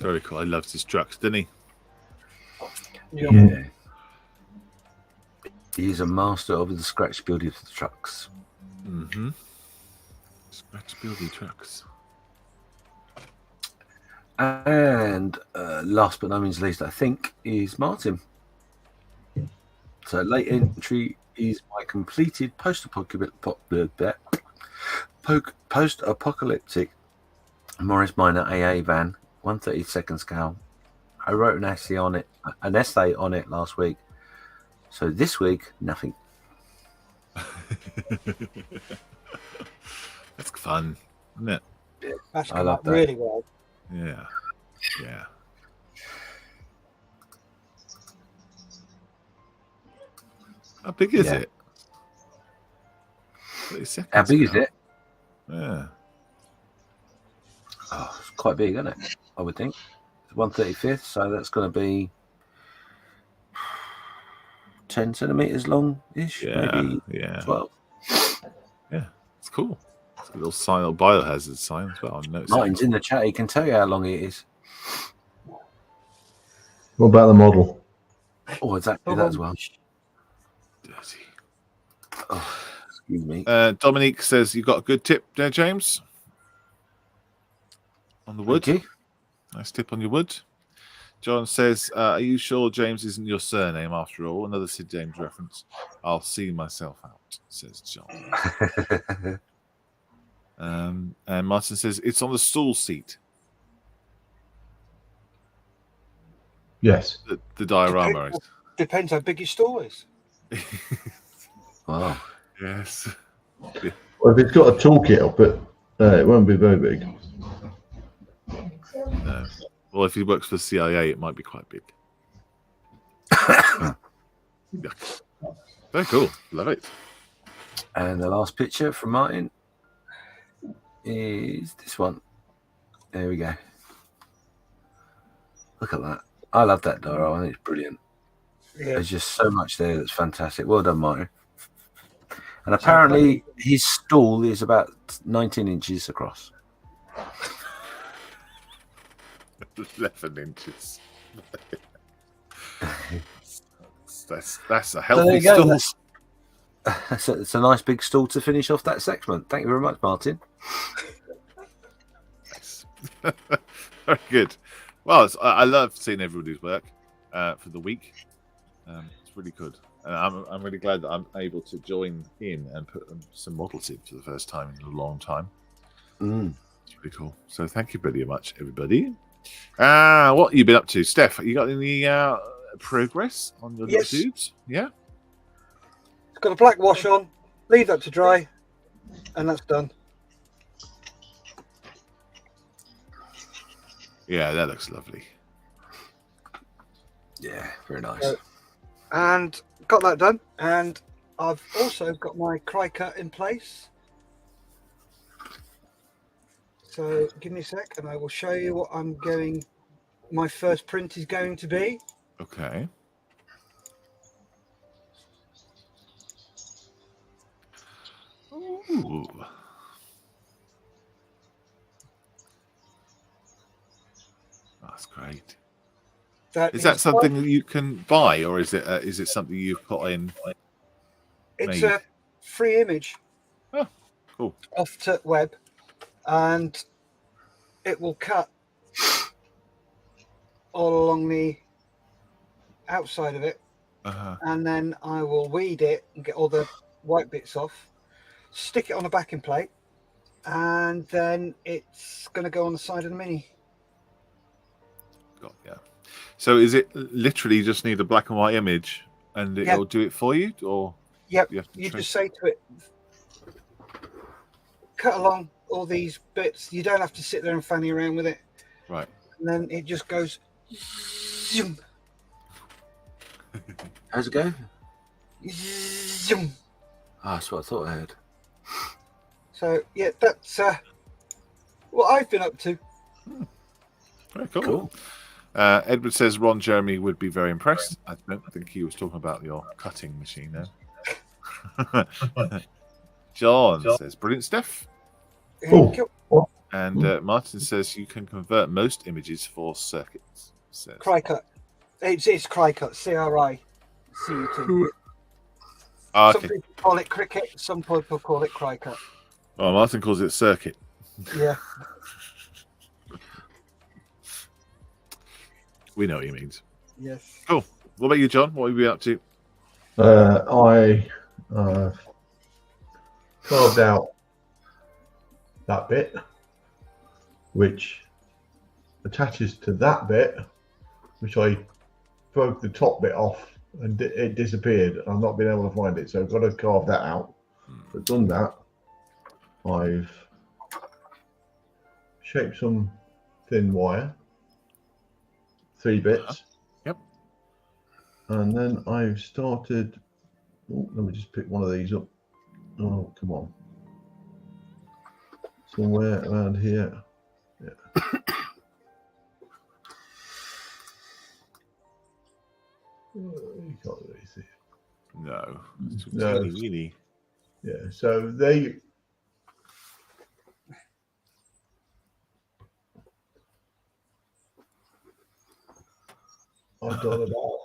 Very cool. I loved his trucks, didn't he? Yeah. He's a master of the scratch building for the trucks. Scratch building trucks. And last but not least, I think, is Martin. So late entry is my completed post-apocalyptic Morris Minor AA van, 1/32 scale. I wrote an essay on it last week. So this week, nothing. That's fun, isn't it? That's I come love out that. really well. Yeah. How big is it? 30 seconds. How big is it? Yeah. Oh, it's quite big, isn't it? I would think. It's 1/35th, so that's going to be 10 centimeters long-ish, maybe 12. Yeah, it's cool. It's a little sign, little biohazard sign as well. Martin's in the chat. He can tell you how long it is. What about the model? Oh, exactly that as well. Dirty. Oh, excuse me. Dominique says you got a good tip there, James. On the wood. Okay. Nice tip on your wood. John says, are you sure James isn't your surname after all? Another Sid James reference. I'll see myself out, says John. And Martin says, it's on the stall seat. Yes. The diorama is. Depends how big your stall is. Wow. Yes. Well, if it's got a toolkit up it, it won't be very big. No. Well, if he works for the CIA, it might be quite big. Yeah. Very cool. Love it. And the last picture from Martin is this one. There we go. Look at that. I love that Doro. I think it's brilliant. Yeah. There's just so much there that's fantastic. Well done, Martin. And apparently his stall is about 19 inches across. 11 inches. That's a healthy stall. It's a nice big stall to finish off that segment. Thank you very much, Martin. Nice. Very good. Well, I love seeing everybody's work for the week. It's really good. And I'm really glad that I'm able to join in and put some models in for the first time in a long time. It's really cool. So thank you very much, everybody. What have you been up to? Steph, you got any progress on your Yes. dudes? Yeah? It's got a black wash on. Leave that to dry. And that's done. Yeah, that looks lovely. Yeah, very nice. And got that done. And I've also got my cry cut in place. So give me a sec and I will show you what my first print is going to be. Okay. Ooh. that's great. That Is that is something that you can buy, or is it something you've put in? It's made? a free image. Oh, cool. Off to web, and it will cut all along the outside of it, and then I will weed it and get all the white bits off, stick it on a backing plate, and then it's going to go on the side of the Mini. Yeah. So is it literally you just need a black and white image and it'll do it for you, or Yep. you have to You trace just say to it, cut along all these bits. You don't have to sit there and fanny around with it. Right. And then it just goes. Zoom, How's it go? zoom. Ah, that's what I thought I heard. So yeah, that's what I've been up to. Very cool. Cool. Edward says Ron Jeremy would be very impressed. I don't think he was talking about your cutting machine there. John says brilliant stuff. Oh. And Martin says you can convert most images for circuits. Says. Cry-cut. It's cry-cut. CRI-CUT. Ah, Some okay. people call it cricket. Some people call it cry-cut. Oh, Martin calls it circuit. Yeah. We know what he means. Yes. Cool. What about you, John? What have you been up to? I carved out that bit, which attaches to that bit, which I broke the top bit off and it disappeared. I've not been able to find it, so I've got to carve that out. I've done that. I've shaped some thin wire, 3 bits. Yep. And then I've started. Oh, let me just pick one of these up. Oh, come on. Somewhere around here. Yeah. You can't really see it. No. It's No. teeny weeny. Yeah, so they. I've done about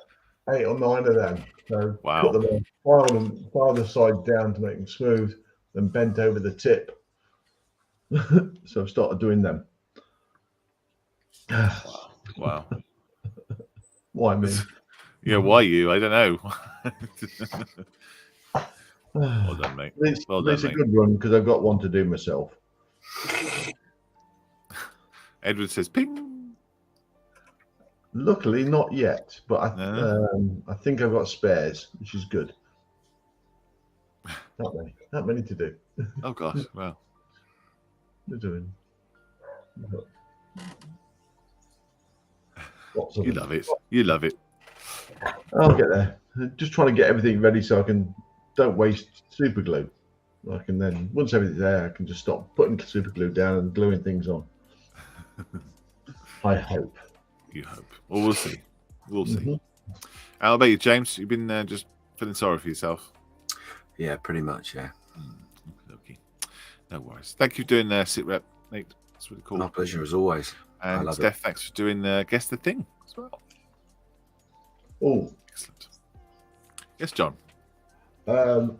8 or 9 of them. So Wow. put them on, file the side down to make them smooth, then bent over the tip. So I've started doing them. Wow. Why me? Yeah, why you? I don't know. Well done, mate. Well done, It's a mate. good run because I've got one to do myself. Edward says ping. Luckily, not yet, but I think I've got spares, which is good. Not many to do. Oh gosh, wow. They're doing. You love it. You love it. I'll get there. Just trying to get everything ready so I don't waste super glue. I can then, once everything's there, I can just stop putting super glue down and gluing things on. I hope. You hope. Well, we'll see. We'll see. Mm-hmm. How about you, James? You've been just feeling sorry for yourself. Yeah, pretty much. Yeah. Okay. No worries. Thank you for doing sit rep, mate. It's really cool. My pleasure as always. I And love Steph, thanks for doing Guess the Thing as well. Oh, Excellent. Yes, John. I'm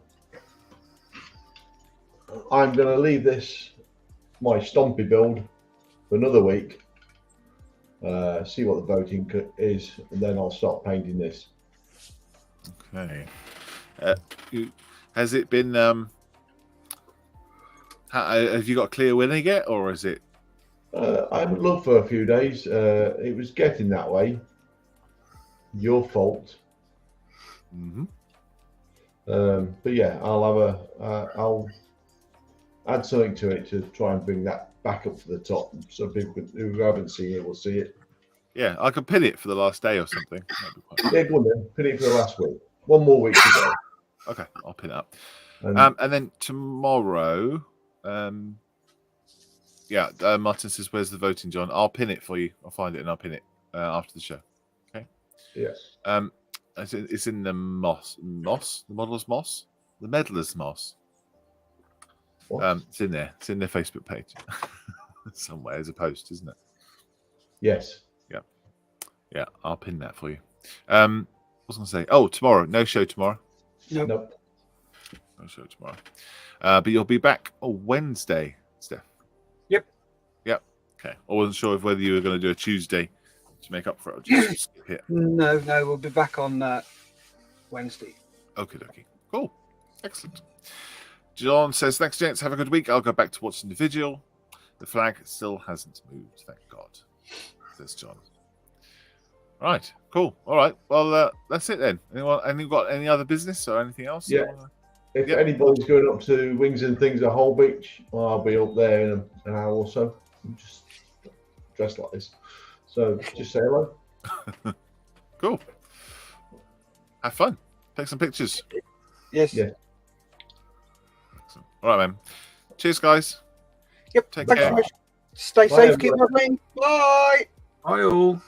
going to leave my Stompy build, for another week. See what the voting is, and then I'll start painting this. Okay. Has it been? Have you got a clear winner yet, or is it? I haven't looked for a few days. It was getting that way. Your fault. Mm-hmm. But yeah, I'll add something to it to try and bring that back up to the top, so people who haven't seen it will see it. Yeah, I could pin it for the last day or something. Yeah, go on then. Pin it for the last week. One more week to go. Okay, I'll pin it up. And And then tomorrow, Martin says, "Where's the voting, John?" I'll pin it for you. I'll find it and I'll pin it after the show. Okay. yes. It's in the moss, the modeller's moss, the meddler's moss. What? It's in there. It's in their Facebook page somewhere as a post, isn't it? Yes. Yeah. Yeah, I'll pin that for you. What was I going to say? Oh, tomorrow. No show tomorrow. Nope. No show tomorrow. But you'll be back on Wednesday, Steph. Yep. Okay. I wasn't sure if whether you were going to do a Tuesday to make up for it. Or just skip it. No, we'll be back on Wednesday. Okay. Cool. Excellent. John says, thanks, gents. Have a good week. I'll go back to watching the video. The flag still hasn't moved. Thank God. Says John. Right. Cool. All right. Well, that's it then. Anyone got any other business or anything else? Yeah. If anybody's going up to Wings and Things at Hull Beach, I'll be up there in an hour or so. I'm just dressed like this. So just say hello. Cool. Have fun. Take some pictures. Yes. Yeah. All right, man. Cheers, guys. Yep. Take Thanks care. so much. Stay Bye, safe. Keep everybody. modelling. Bye. Hi all.